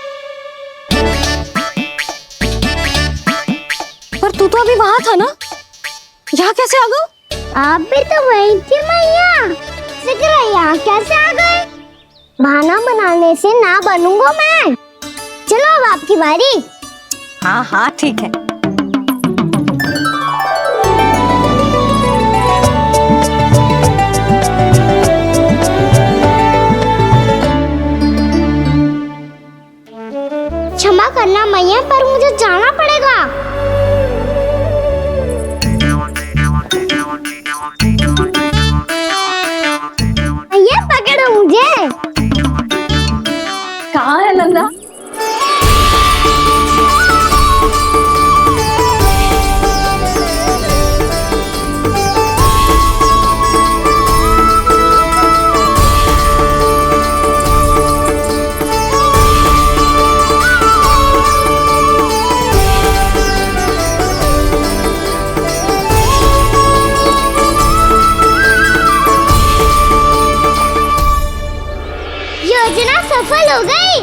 [SPEAKER 1] पर तू तो अभी वहां था ना, यहाँ कैसे आ गया?
[SPEAKER 2] आप भी तो वही थी मैया, शीघ्र यहाँ कैसे आ गए? बहाना बनाने से ना बनूंगा मैं। चलो अब आपकी बारी।
[SPEAKER 1] हाँ हाँ ठीक है।
[SPEAKER 2] करना मैया, पर मुझे जाना पड़ेगा। मैया पकड़ो मुझे।
[SPEAKER 1] कहाँ है नंदा?
[SPEAKER 2] योजना सफल हो गई।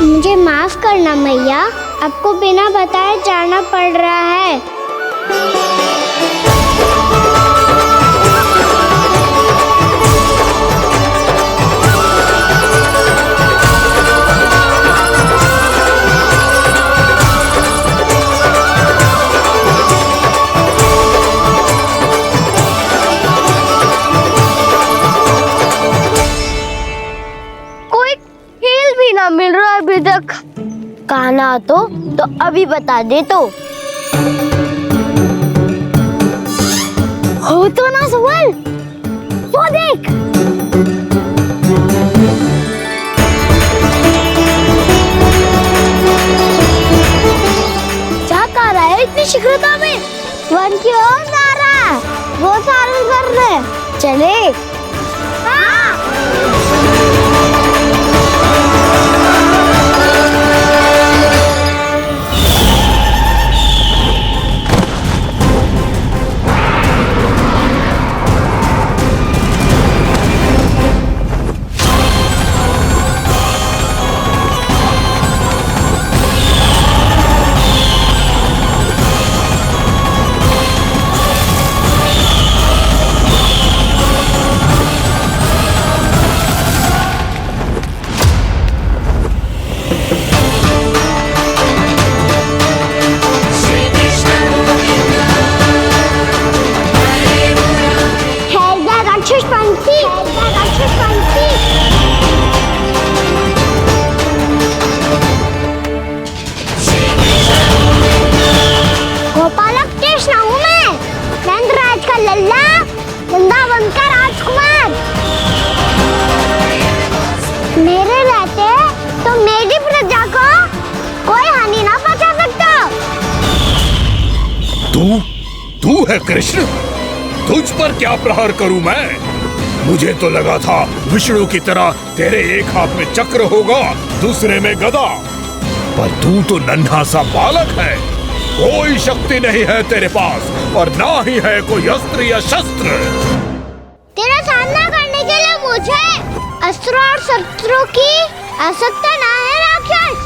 [SPEAKER 2] मुझे माफ करना मैया, आपको बिना बताए जाना पड़ रहा है। कोई खेल भी ना मिल रहा अभी तक। कहना तो अभी बता दे तो। हो तो ना सवाल, वो देख। क्या कर रहा है इतनी शीघ्रता में? वन की ओर जा रहा है, वो सारे कर रहे। चले। हाँ। गोपालक कृष्ण हूँ मैं, नंदराज का लल्ला, वृंदावन का राजकुमार। मेरे रहते तो मेरी प्रजा को कोई हानि ना पहुंचा सकता।
[SPEAKER 11] तू है कृष्ण? तुझ पर क्या प्रहार करूं मैं? मुझे तो लगा था विष्णु की तरह तेरे एक हाथ में चक्र होगा, दूसरे में गदा, पर तू तो नन्हा सा बालक है। कोई शक्ति नहीं है तेरे पास और ना ही है कोई अस्त्र या शस्त्र।
[SPEAKER 2] तेरा सामना करने के लिए मुझे अस्त्र और शस्त्रों की आवश्यकता ना है राक्षस।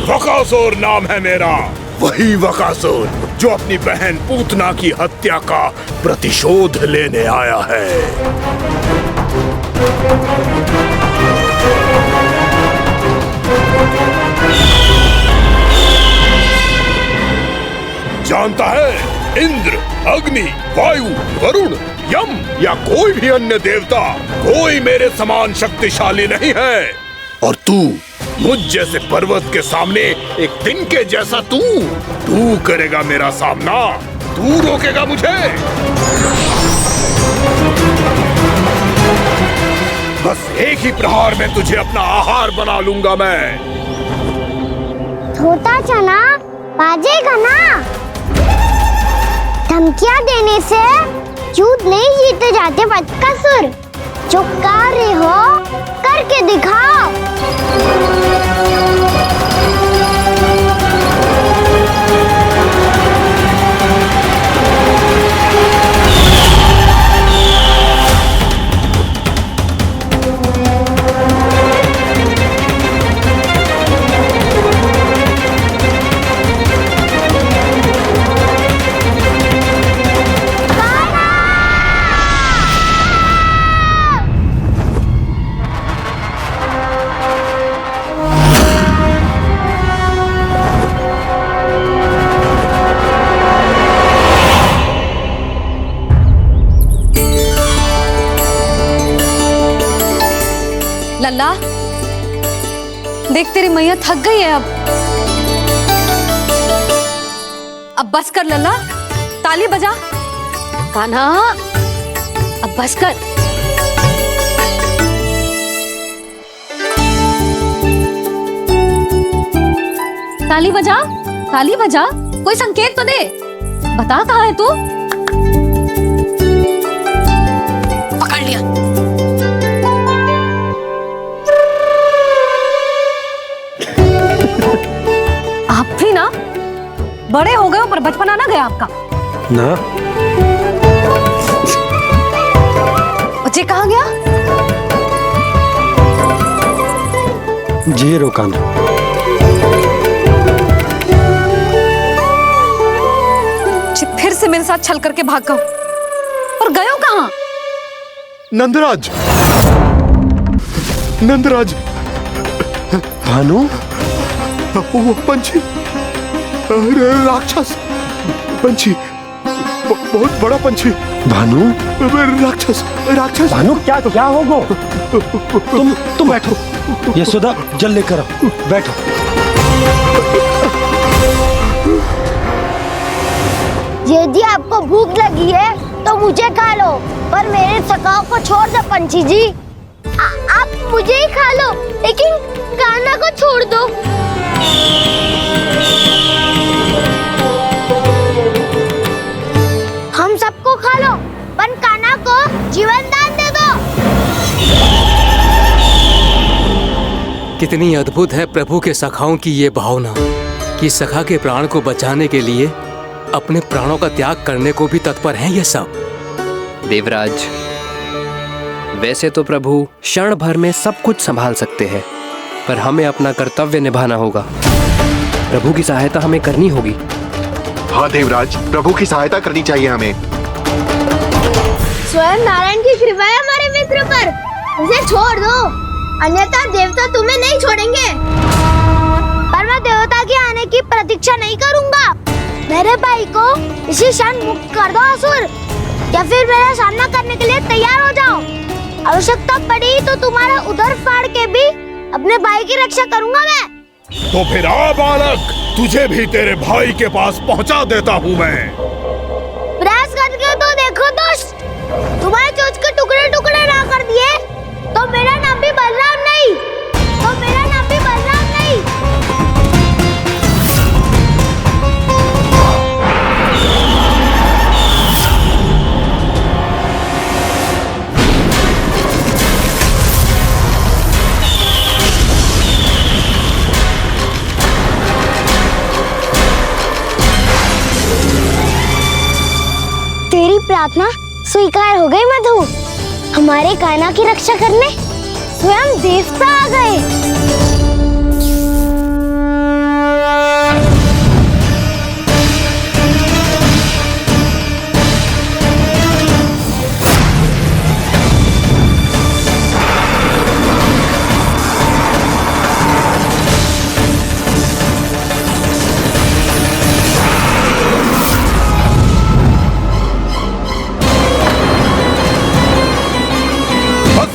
[SPEAKER 11] वकासुर नाम है मेरा, वही वकासुर जो अपनी बहन पूतना की हत्या का प्रतिशोध लेने आया है। जानता है इंद्र, अग्नि, वायु, वरुण, यम या कोई भी अन्य देवता, कोई मेरे समान शक्तिशाली नहीं है। और तू मुझ जैसे पर्वत के सामने एक तिनके जैसा तू करेगा मेरा सामना? तू रोकेगा मुझे? बस एक ही प्रहार में तुझे अपना आहार बना लूंगा मैं।
[SPEAKER 2] छोटा चना बाजेगा ना। धमकियां देने से युद्ध नहीं जीते जाते बदकसूर। जो कार्य हो करके दिखाओ।
[SPEAKER 1] थक गई है अब बस कर लल्ला, ताली बजा। कान्हा अब बस कर। ताली बजा, ताली बजा, कोई संकेत तो दे, बता कहाँ है तू। पकड़ लिया। आप भी ना बड़े हो गए हो पर बचपना ना गया आपका
[SPEAKER 3] ना।
[SPEAKER 1] बच्चे कहाँ गया?
[SPEAKER 3] जी रोकाना।
[SPEAKER 1] फिर से मेरे साथ छल करके भाग गए और गए हो कहाँ?
[SPEAKER 11] नंदराज, नंदराज।
[SPEAKER 3] भानु,
[SPEAKER 11] वो पंछी, राक्षस पंछी, बहुत बड़ा पंछी।
[SPEAKER 3] भानु,
[SPEAKER 11] राक्षस, राक्षस।
[SPEAKER 3] भानु क्या होगा? तुम बैठो, यशोदा जल लेकर आओ, बैठो।
[SPEAKER 2] यदि आपको भूख लगी है तो मुझे खा लो, पर मेरे थकाव को छोड़ दो पंछी जी। आप मुझे ही खा लो, लेकिन कान्हा को छोड़ दो। हम सबको खा लो, पर कान्हा को जीवन दान दे दो।
[SPEAKER 12] कितनी अद्भुत है प्रभु के सखाओं की ये भावना कि सखा के प्राण को बचाने के लिए अपने प्राणों का त्याग करने को भी तत्पर हैं ये सब।
[SPEAKER 13] देवराज, वैसे तो प्रभु क्षण भर में सब कुछ संभाल सकते हैं, पर हमें अपना कर्तव्य निभाना होगा। प्रभु की सहायता हमें करनी होगी।
[SPEAKER 10] हाँ देवराज, प्रभु की सहायता करनी चाहिए हमें।
[SPEAKER 2] स्वयं नारायण की कृपा है हमारे मित्र पर, उसे छोड़ दो, अन्यथा देवता तुम्हें नहीं छोड़ेंगे। पर मैं देवता के आने की प्रतीक्षा नहीं करूंगा। मेरे भाई को इसी क्षण मुक्त कर दो असुर, या फिर मेरा सामना करने के लिए तैयार हो जाओ। आवश्यकता पड़ी तो तुम्हारा उधर फाड़ के भी अपने भाई की रक्षा करूंगा मैं।
[SPEAKER 11] तो फिर आ बालक, तुझे भी तेरे भाई के पास पहुंचा देता हूँ मैं।
[SPEAKER 2] प्रयास करके तो देखो दोस्त, तुम्हारे चोंच के टुकड़े टुकड़े ना कर दिए तो मेरा नाम भी बलराम नहीं, तो मेरा नाम भी बलराम नहीं। तेरी प्रार्थना स्वीकार हो गई मधु। हमारे कान्हा की रक्षा करने स्वयं देवता आ गए।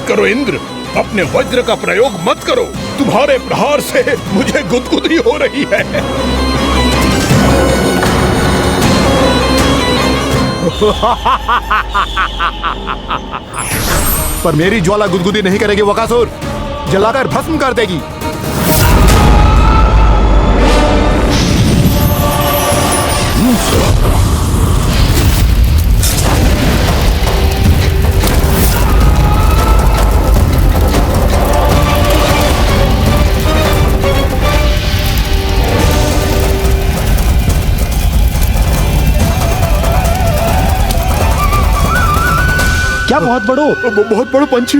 [SPEAKER 11] करो इंद्र, अपने वज्र का प्रयोग मत करो। तुम्हारे प्रहार से मुझे गुदगुदी हो रही है।
[SPEAKER 10] पर मेरी ज्वाला गुदगुदी नहीं करेगी वकासुर, जलाकर भस्म कर देगी।
[SPEAKER 3] क्या बहुत
[SPEAKER 11] बहुत बड़ो पंछी,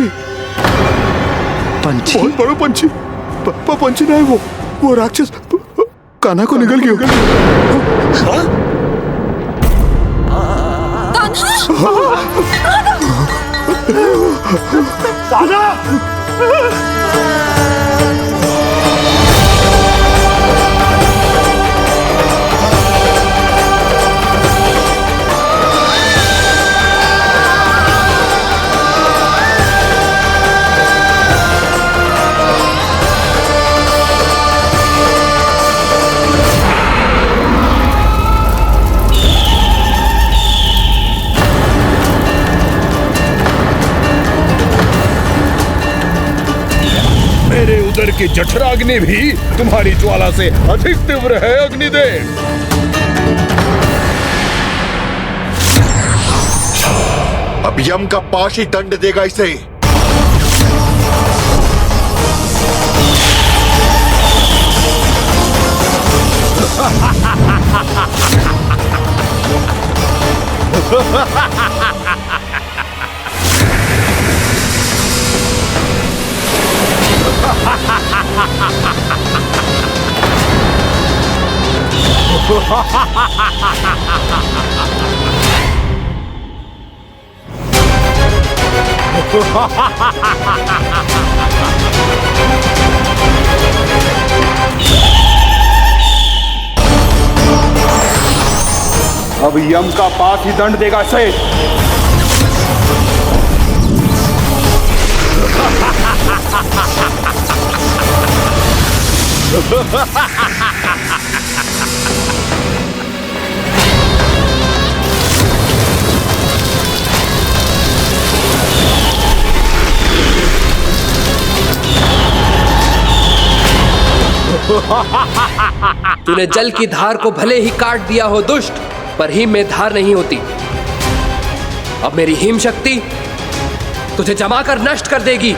[SPEAKER 3] पंछी,
[SPEAKER 11] बहुत बड़ो पंछी। पंछी नहीं, वो राक्षस कान्हा को निगल गया। कान्हा! कि जठराग्नि भी तुम्हारी ज्वाला से अधिक तीव्र है अग्निदेव।
[SPEAKER 14] अब यम का पाश ही दंड देगा इसे।
[SPEAKER 15] अब यम का पास ही दंड देगा इसे।
[SPEAKER 13] तूने जल की धार को भले ही काट दिया हो दुष्ट, पर हिम में धार नहीं होती। अब मेरी हिम शक्ति तुझे जमाकर नष्ट कर देगी।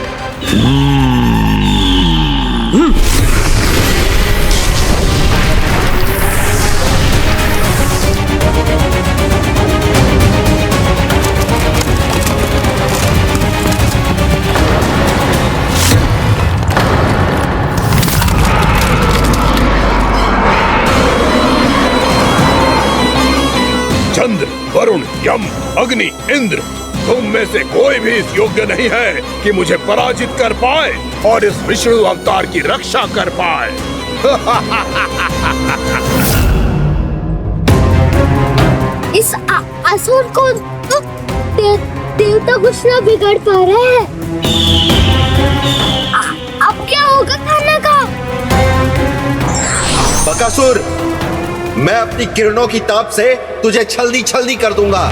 [SPEAKER 11] चंद्र, वरुण, यम, अग्नि, इंद्र, तुम में से कोई भी इस योग्य नहीं है कि मुझे पराजित कर पाए और इस विष्णु अवतार की रक्षा कर पाए।
[SPEAKER 2] इस असुर को तो देवता कुछ ना बिगाड़ पा रहे हैं। अब क्या होगा खाना का?
[SPEAKER 14] बकासुर, मैं अपनी किरणों की ताप से तुझे छलनी छलनी कर दूंगा।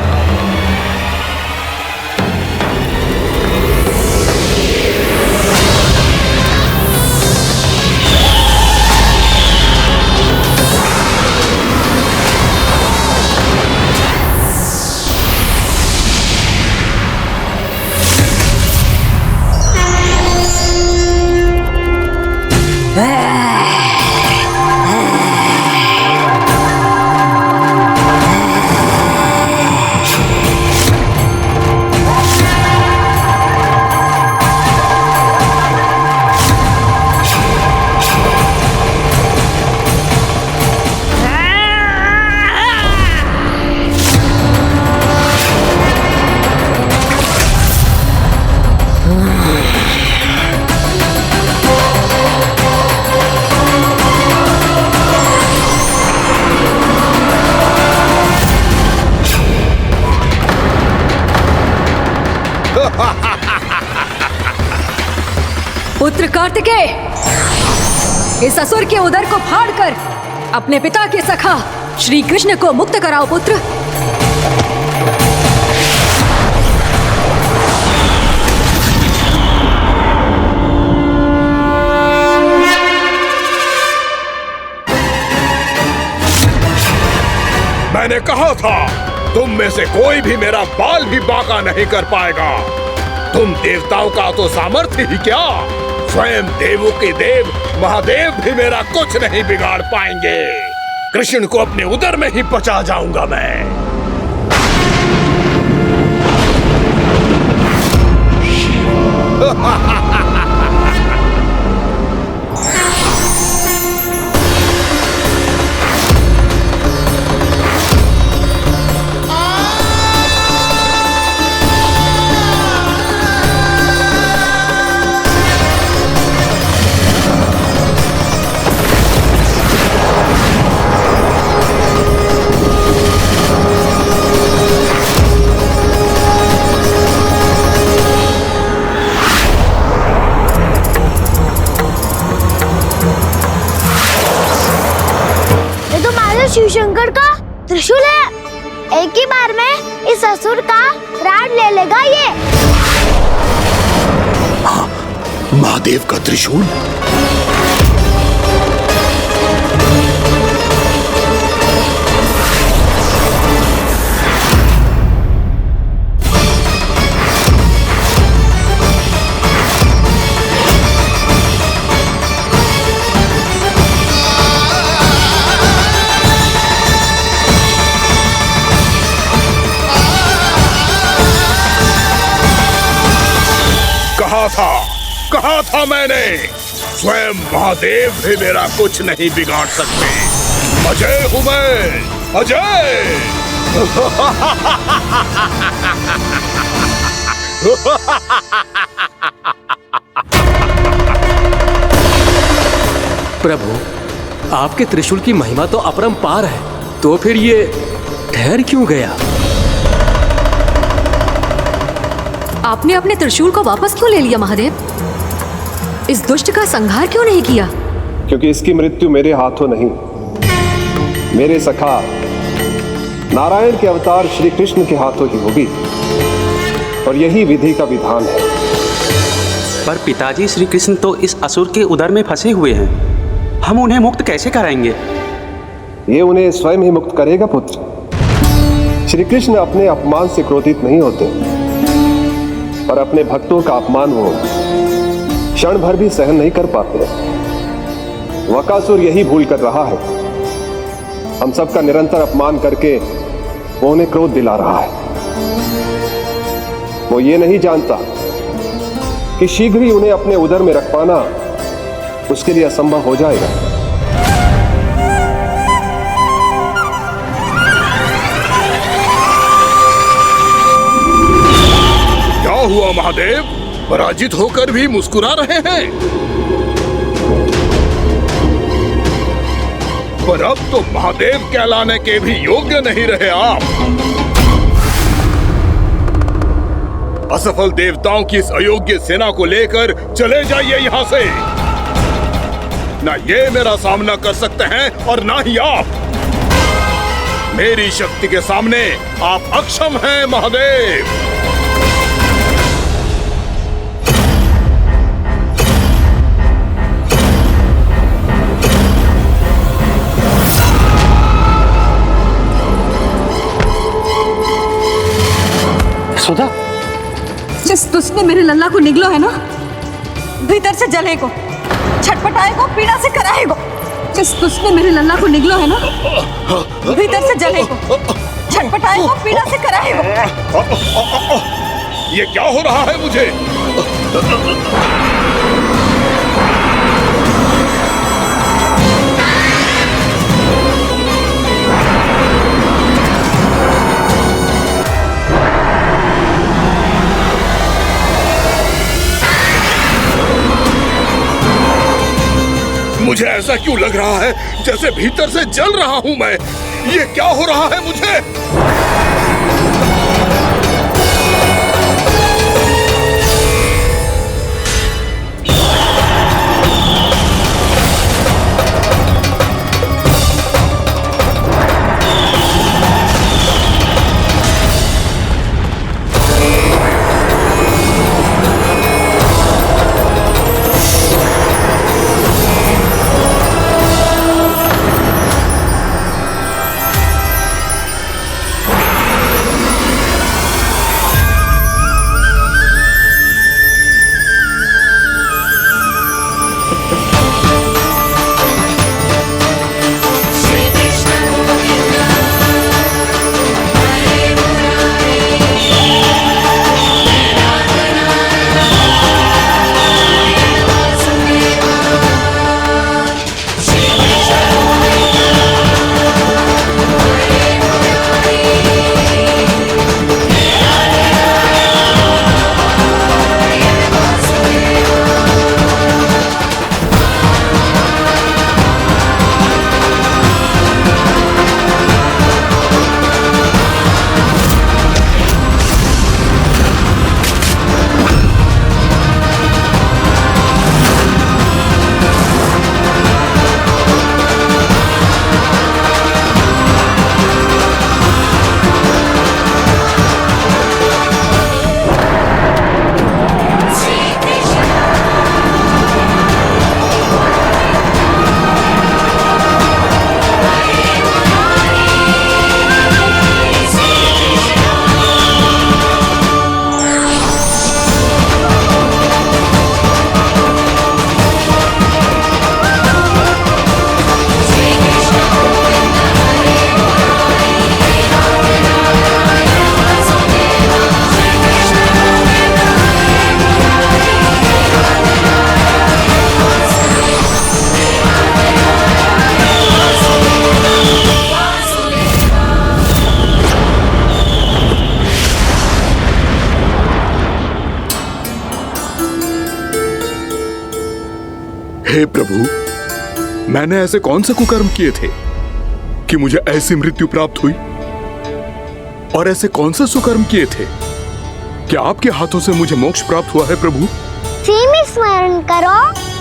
[SPEAKER 16] पुत्र कार्तिकेय, इस असुर के उदर को फाड़कर अपने पिता के सखा श्री कृष्ण को मुक्त कराओ पुत्र।
[SPEAKER 11] मैंने कहा था, तुम में से कोई भी मेरा बाल भी बांका नहीं कर पाएगा। तुम देवताओं का तो सामर्थ्य ही क्या, स्वयं देवों के देव महादेव भी मेरा कुछ नहीं बिगाड़ पाएंगे। कृष्ण को अपने उदर में ही पचा जाऊंगा मैं।
[SPEAKER 2] शिव शंकर का त्रिशूल है। एक ही बार में इस असुर का प्राण ले लेगा ये।
[SPEAKER 11] महादेव का त्रिशूल? कहा था मैंने, स्वयं महादेव भी मेरा कुछ नहीं बिगाड़ सकते। अजय हूं मैं, अजय।
[SPEAKER 12] प्रभु, आपके त्रिशूल की महिमा तो अपरंपार है, तो फिर ये ठहर क्यों गया?
[SPEAKER 16] आपने अपने त्रिशूल को वापस क्यों ले लिया महादेव? इस दुष्ट का संहार क्यों नहीं किया?
[SPEAKER 6] क्योंकि इसकी मृत्यु मेरे हाथों नहीं, मेरे सखा नारायण के अवतार श्री कृष्ण के हाथों ही होगी, और यही विधि का विधान है।
[SPEAKER 17] पर पिताजी, श्री कृष्ण तो इस असुर के उदर में फंसे हुए हैं, हम उन्हें मुक्त कैसे कराएंगे?
[SPEAKER 6] ये उन्हें स्वयं ही मुक्त करेगा पुत्र। श्री कृष्ण अपने अपमान से क्रोधित नहीं होते, और अपने भक्तों का अपमान वो क्षण भर भी सहन नहीं कर पाते। वकासुर यही भूल कर रहा है, हम सबका निरंतर अपमान करके वो उन्हें क्रोध दिला रहा है। वो ये नहीं जानता कि शीघ्र ही उन्हें अपने उदर में रख पाना उसके लिए असंभव हो जाएगा।
[SPEAKER 11] क्या हुआ महादेव, पराजित होकर भी मुस्कुरा रहे हैं? पर अब तो महादेव कहलाने के भी योग्य नहीं रहे आप। असफल देवताओं की इस अयोग्य सेना को लेकर चले जाइए यहाँ से। ना ये मेरा सामना कर सकते हैं और ना ही आप। मेरी शक्ति के सामने आप अक्षम हैं महादेव।
[SPEAKER 17] सुधा,
[SPEAKER 16] जिस दुष्ट ने मेरे लल्ला को निगलो है ना, भीतर से जलेगो, छटपटाएगो, पीड़ा से कराएगो। जिस दुष्ट ने मेरे लल्ला को निगलो है ना, भीतर से जलेगो, छटपटाएगो, पीड़ा से कराएगो।
[SPEAKER 11] ये क्या हो रहा है मुझे? मुझे ऐसा क्यों लग रहा है जैसे भीतर से जल रहा हूं मैं? ये क्या हो रहा है मुझे? हे प्रभु, मैंने ऐसे कौन से कुकर्म किए थे कि मुझे ऐसी मृत्यु प्राप्त हुई? और ऐसे कौन से सुकर्म किए थे कि आपके हाथों से मुझे मोक्ष प्राप्त हुआ है प्रभु?
[SPEAKER 2] में स्मरण करो,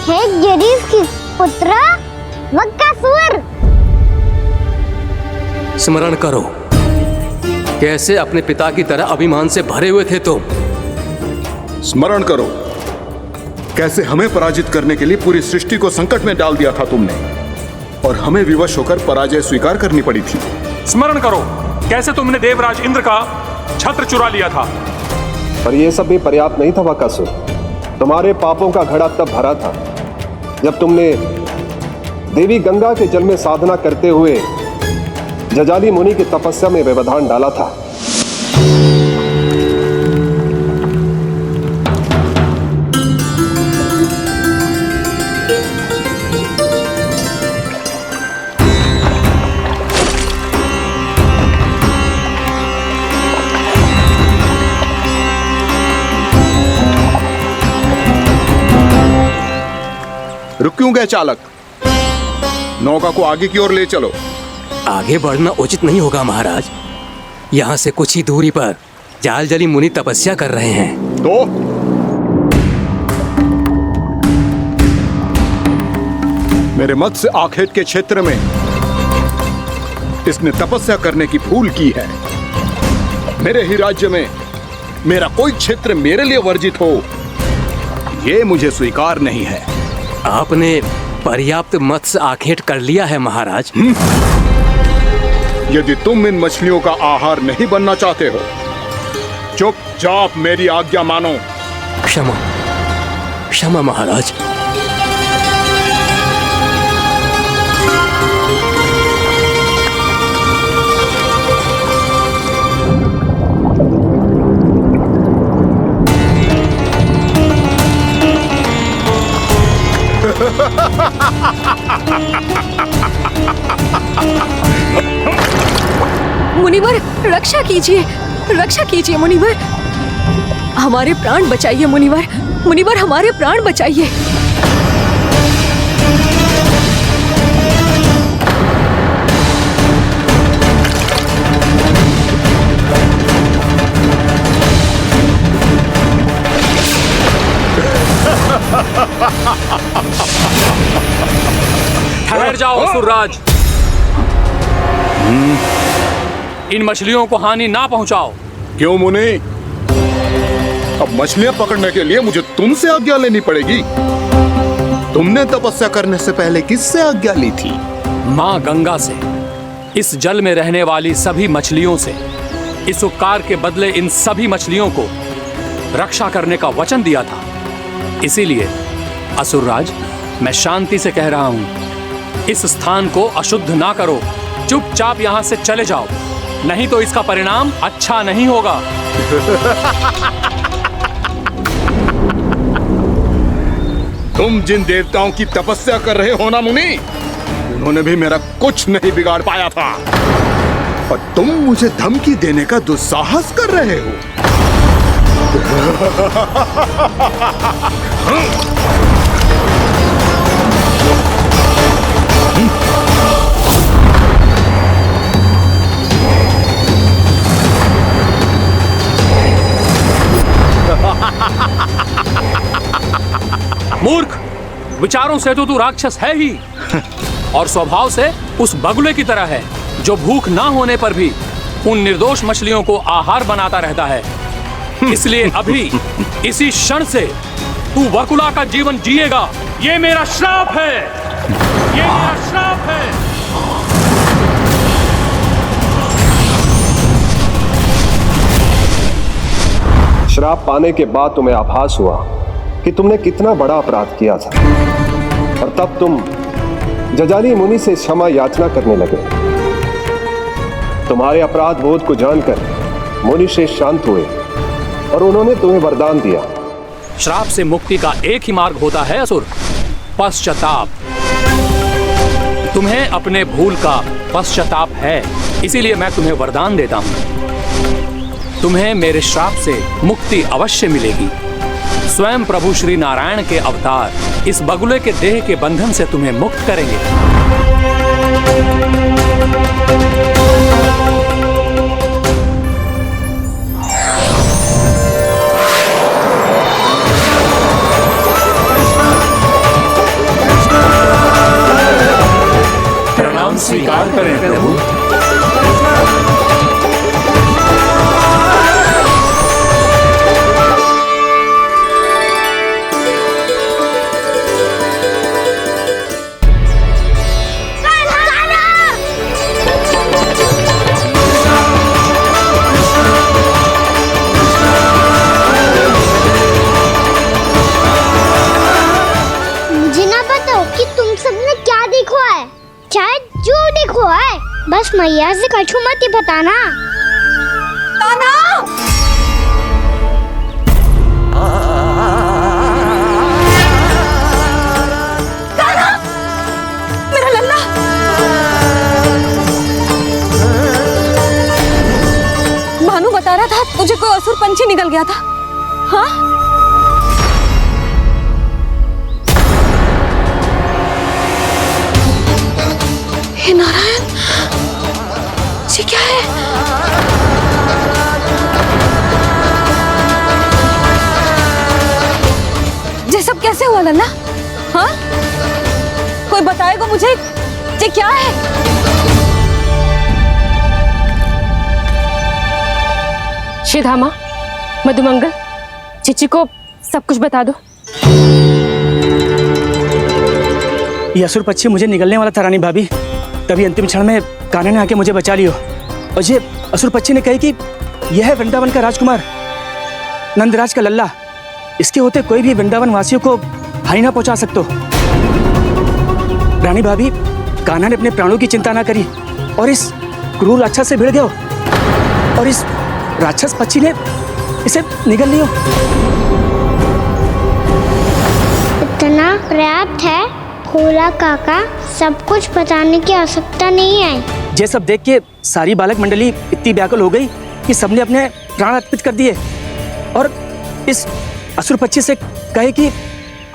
[SPEAKER 2] हे जरीफ की पुत्र वक्कासुर।
[SPEAKER 12] स्मरण करो, कैसे अपने पिता की तरह अभिमान से भरे हुए थे तुम।
[SPEAKER 11] स्मरण करो, कैसे हमें पराजित करने के लिए पूरी सृष्टि को संकट में डाल दिया था तुमने, और हमें विवश होकर पराजय स्वीकार करनी पड़ी थी।
[SPEAKER 18] स्मरण करो, कैसे तुमने देवराज इंद्र का छत्र चुरा लिया था।
[SPEAKER 6] पर यह सब भी पर्याप्त नहीं था वक्कासुर। तुम्हारे पापों का घड़ा तब भरा था जब तुमने देवी गंगा के जल में साधना करते हुए जजाली मुनि की तपस्या में व्यवधान डाला था।
[SPEAKER 11] रुक क्यों गए चालक? नौका को आगे की ओर ले चलो।
[SPEAKER 12] आगे बढ़ना उचित नहीं होगा महाराज। यहाँ से कुछ ही दूरी पर जालजली मुनि तपस्या कर रहे हैं।
[SPEAKER 11] तो मेरे मत्स्य आखेट के क्षेत्र में इसने तपस्या करने की भूल की है। मेरे ही राज्य में मेरा कोई क्षेत्र मेरे लिए वर्जित हो, यह मुझे स्वीकार नहीं है।
[SPEAKER 12] आपने पर्याप्त मत्स्य आखेट कर लिया है महाराज।
[SPEAKER 11] यदि तुम इन मछलियों का आहार नहीं बनना चाहते हो, चुपचाप मेरी आज्ञा मानो।
[SPEAKER 12] क्षमा, क्षमा महाराज।
[SPEAKER 16] मुनिवर, रक्षा कीजिए, रक्षा कीजिए मुनिवर, हमारे प्राण बचाइए मुनिवर, मुनिवर हमारे प्राण बचाइए।
[SPEAKER 18] ठहर जाओ असुरराज, इन मछलियों को हानि ना पहुंचाओ।
[SPEAKER 11] क्यों मुनि? अब मछलियां पकड़ने के लिए मुझे तुमसे आज्ञा लेनी पड़ेगी। तुमने तपस्या करने से पहले किससे आज्ञा ली थी?
[SPEAKER 18] माँ गंगा से, इस जल में रहने वाली सभी मछलियों से। इस उपकार के बदले इन सभी मछलियों को रक्षा करने का वचन दिया था। इसीलिए असुरराज, मैं शांति से कह रहा हूं, इस स्थान को अशुद्ध ना करो, चुपचाप यहां से चले जाओ, नहीं तो इसका परिणाम अच्छा नहीं होगा।
[SPEAKER 11] तुम जिन देवताओं की तपस्या कर रहे हो ना मुनि, उन्होंने भी मेरा कुछ नहीं बिगाड़ पाया था, और तुम मुझे धमकी देने का दुस्साहस कर रहे हो।
[SPEAKER 18] मूर्ख, विचारों से तो तू राक्षस है ही, और स्वभाव से उस बगुले की तरह है जो भूख ना होने पर भी उन निर्दोष मछलियों को आहार बनाता रहता है। इसलिए अभी इसी क्षण से तू वकुला का जीवन जिएगा। ये मेरा श्राप है, ये मेरा श्राप है।
[SPEAKER 6] श्राप पाने के बाद तुम्हें आभास हुआ कि तुमने कितना बड़ा अपराध किया था, और तब तुम जजाली मुनि से क्षमा याचना करने लगे। तुम्हारे अपराध बोध को जानकर मुनि से शांत हुए और उन्होंने तुम्हें वरदान दिया।
[SPEAKER 18] श्राप से मुक्ति का एक ही मार्ग होता है असुर, पश्चाताप। तुम्हें अपने भूल का पश्चाताप है, इसीलिए मैं तुम्हें वरदान देता हूं। तुम्हें मेरे श्राप से मुक्ति अवश्य मिलेगी। स्वयं प्रभु श्री नारायण के अवतार इस बगुले के देह के बंधन से तुम्हें मुक्त करेंगे। प्रणाम स्वीकार करें प्रभु।
[SPEAKER 2] बस मैया से कछु मत ही बताना।
[SPEAKER 16] कान्हा! कान्हा! मेरा लल्ला! भानु बता रहा था तुझे कोई असुर पंछी निकल गया था। हाँ? हे नारायण, ये क्या है? ये सब कैसे हुआ लल्ला? हाँ? कोई बताएगा मुझे ये क्या है?
[SPEAKER 1] श्रीधामा, मधुमंगल, चिची को सब कुछ बता दो।
[SPEAKER 19] ये असुर पक्षी मुझे निगलने वाला था रानी भाभी, तभी अंतिम क्षण में कान्हा ने आके मुझे बचा लियो। और ये असुर पक्षी ने कही कि यह है वृंदावन का राजकुमार नंदराज का लल्ला, इसके होते कोई भी वृंदावन वासियों को हानि ना पहुंचा सकते। रानी भाभी, कान्हा ने अपने प्राणों की चिंता ना करी और इस क्रूर राक्षस से भिड़ गयो और इस राक्षस पक्षी ने इसे निगल लियो।
[SPEAKER 2] इतना पर्याप्त है भोला काका, सब कुछ बताने की आवश्यकता नहीं है।
[SPEAKER 19] ये सब देख के सारी बालक मंडली इतनी व्याकुल हो गई कि सबने अपने प्राण अर्पित कर दिए और इस असुर पक्षी से कहे कि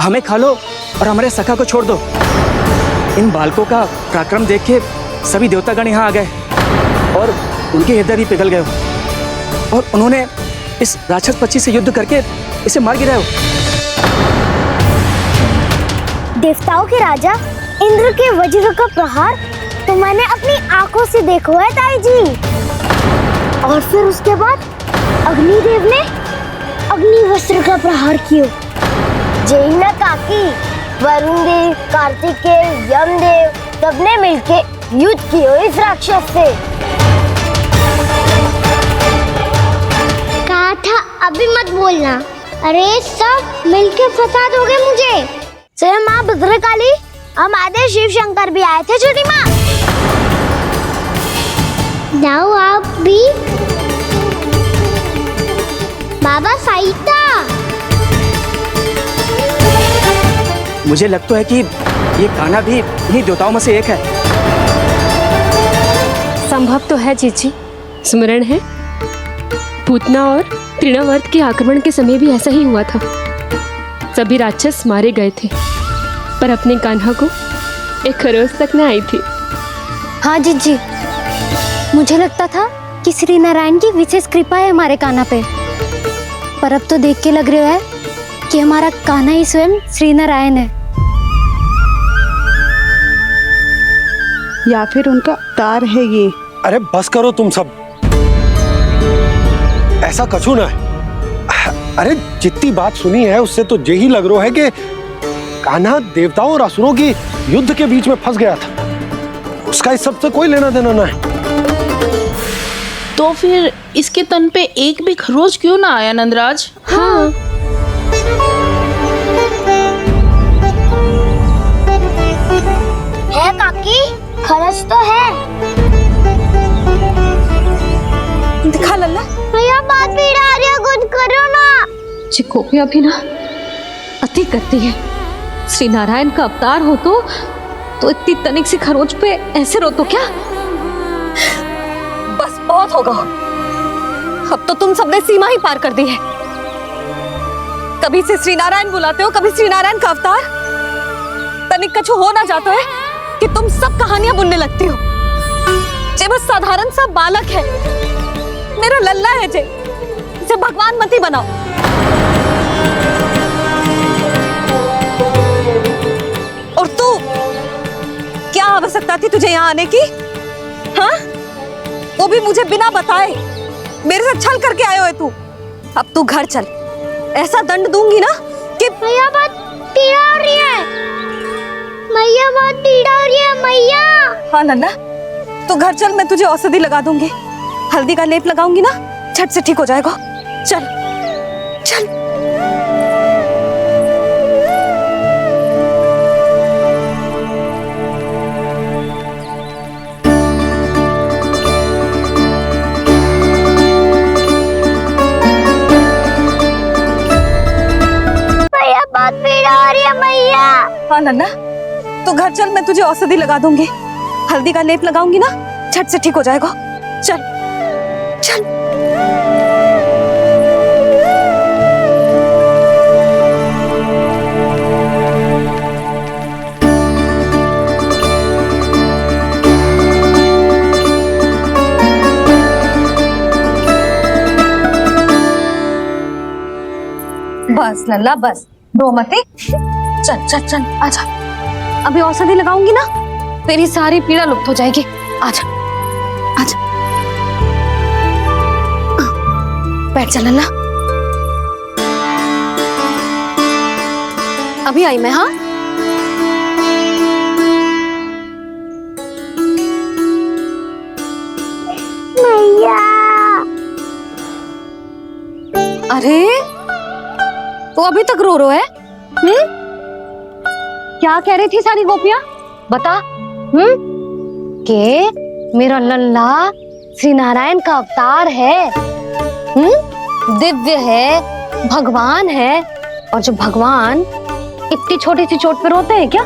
[SPEAKER 19] हमें खा लो और हमारे सखा को छोड़ दो। इन बालकों का पराक्रम देख के सभी देवतागण यहाँ आ गए और उनके हृदय भी पिघल गए और उन्होंने इस राक्षस पक्षी से युद्ध करके इसे मार गिराया।
[SPEAKER 2] देवताओं के राजा इंद्र के वज्र का प्रहार तो मैंने अपनी आंखों से देखा है ताई जी। और फिर उसके बाद अग्निदेव ने अग्निवस्त्र का प्रहार किया। जय ना काकी, वरुण देव, कार्तिकेय, यमदेव सबने मिलके युद्ध किया इस राक्षस से। कहा था अभी मत बोलना। अरे सब मिलके फंसा दोगे मुझे। स्वयं माँ भद्रकाली, हमारे शिव शंकर भी आए थे छोटी माँ। जाओ आप भी। बाबा साईता,
[SPEAKER 19] मुझे लगता है कि ये कान्हा भी इन्हीं देवताओं में से एक है।
[SPEAKER 1] संभव तो है चीची, स्मरण है पूतना और तृणावर्त के आक्रमण के समय भी ऐसा ही हुआ था। सभी राक्षस मारे गए थे पर अपने कान्हा को एक खरोच तक न आई थी।
[SPEAKER 2] हाँ जीजी, मुझे लगता था कि श्री नारायण की विशेष कृपा है हमारे कान्हा पे, पर अब तो देख के लग रहा है कि हमारा कान्हा ही स्वयं श्री नारायण है।
[SPEAKER 20] या फिर उनका अवतार है ये।
[SPEAKER 3] अरे बस करो तुम सब, ऐसा कछु ना है। अरे जितनी बात सुनी है उससे तो यही लग रहा है कि कान्हा देवताओं और असुरों की युद्ध के बीच में फंस गया था। उसका इस सब से कोई लेना देना ना है।
[SPEAKER 20] तो फिर इसके तन पे एक भी खरोच क्यों ना आया नंदराज?
[SPEAKER 1] हाँ,
[SPEAKER 2] है काकी, खरच तो है।
[SPEAKER 16] दिखा लल्ला।
[SPEAKER 2] भैया बात पीड़ा आ रही है, कुछ करो ना।
[SPEAKER 1] चिकोपिया भी ना अति करती है।
[SPEAKER 16] श्री नारायण का अवतार हो तो इतनी तनिक सी खरोच पे ऐसे रो तो क्या? बस बहुत होगा। अब तो तुम सबने सीमा ही पार कर दी है। कभी से श्री नारायण बुलाते हो, कभी श्री नारायण का अवतार। तनिक कछु हो ना जाता है कि तुम सब कहानियां बुनने लगती हो। जे बस साधारण सा बालक है, मेरा लल्ला है जे, इसे भगवान मती बनाओ। और तू, क्या आवश्यकता थी तुझे यहाँ आने की? हाँ, वो भी मुझे बिना बताए। मेरे से छल करके आयो है तू। अब तू घर चल, ऐसा दंड दूंगी ना कि
[SPEAKER 2] मैया बहुत पीड़ा हो रही है। मैया बहुत पीड़ा हो रही है मैया।
[SPEAKER 16] हाँ नन्ना, तू घर चल, मैं तुझे औषधि लगा दूंगी। हल्दी का लेप लगाऊंगी ना, झट से ठीक हो जाएगा। चल चल।
[SPEAKER 2] मैया बहुत पीड़ा हो रही है मैया।
[SPEAKER 16] हाँ नन्ना, तू घर चल, मैं तुझे औषधि लगा दूंगी। हल्दी का लेप लगाऊंगी ना, झट से ठीक हो जाएगा। चल चल। बस लल्ला बस, रो मत। चल चल चल, आजा। अभी औषधि लगाऊंगी ना, तेरी सारी पीड़ा लुप्त हो जाएगी। आजा आजा, बैठ जा लल्ला। अभी आई मैं। हाँ,
[SPEAKER 2] मैया।
[SPEAKER 1] अरे तो अभी तक रो रो है? क्या कह रही थी सारी गोपियां? बता। के मेरा लल्ला श्री नारायण का अवतार है, दिव्य है, भगवान है। और जो भगवान इतनी छोटी सी चोट पे रोते हैं क्या?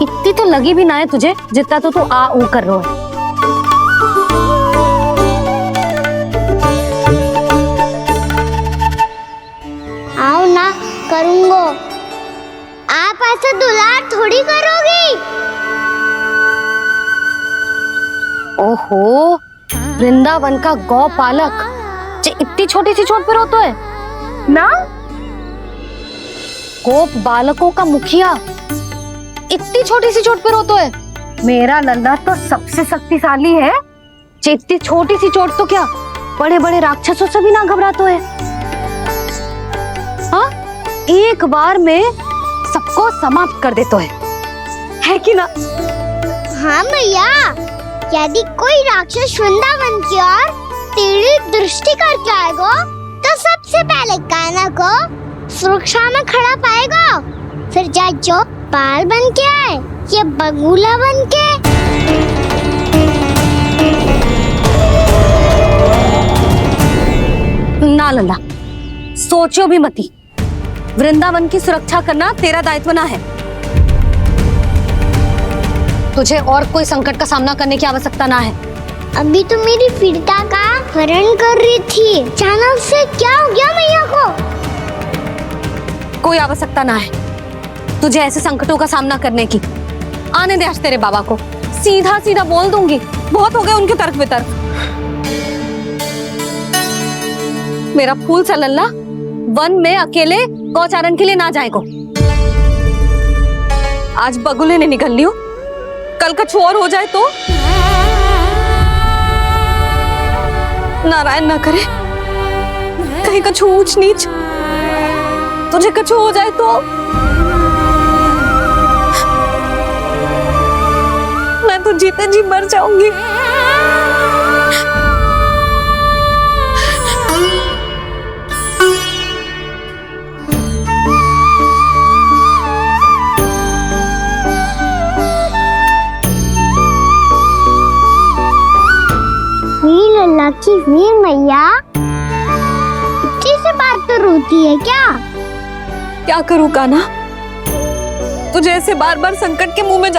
[SPEAKER 1] इतनी तो लगी भी ना है तुझे जितना तो तू आ ऊ कर रो है।
[SPEAKER 2] आओ ना, करूंगो। आप ऐसा दुलार थोड़ी करोगी।
[SPEAKER 1] ओहो, वृंदावन का गौपालक जो इतनी छोटी सी चोट पे रोता है ना? गोप बालकों का मुखिया इतनी छोटी सी चोट पे रोता है? मेरा लल्ला तो सबसे शक्तिशाली है। इतनी छोटी सी चोट तो क्या बड़े बड़े राक्षसों से भी ना घबराता है। हाँ, एक बार में सबको समाप्त कर देता है कि ना?
[SPEAKER 2] हाँ मैया, यदि कोई राक्षस वृंदावन की ओर टेढ़ी दृष्टि करके आएगा तो सबसे पहले कान्हा को सुरक्षा में खड़ा पाएगा। फिर चाहे जो बाल बन के आए या बगुला बन के।
[SPEAKER 1] ना लल्ला, सोचो भी मती। वृंदावन की सुरक्षा करना तेरा दायित्व ना है। तुझे और कोई संकट का सामना करने की आवश्यकता ना है।
[SPEAKER 2] अभी तो मेरी पीड़िता का हरण कर रही थी, अचानक से क्या हो गया मैया को?
[SPEAKER 1] कोई आवश्यकता ना है तुझे ऐसे संकटों का सामना करने की। आने दे आज तेरे बाबा को, सीधा सीधा बोल दूंगी। बहुत हो गए उनके तर्क वितर्क। मेरा फूल सा लल्ला वन में अकेले गौचारण के लिए ना जाएगो। आज बगुले ने निकल लियो, कल का छोर हो जाए तो? नारायण ना करे, कहीं कछु ऊंच नीच तुझे कछु हो जाए तो? मैं तो जीते जी मर जाऊंगी।
[SPEAKER 2] लल्ला की वीर मैया इतनी से बात तो रोती है क्या?
[SPEAKER 16] क्या करूं कान्हा, तुझे ऐसे बार बार संकट के मुंह में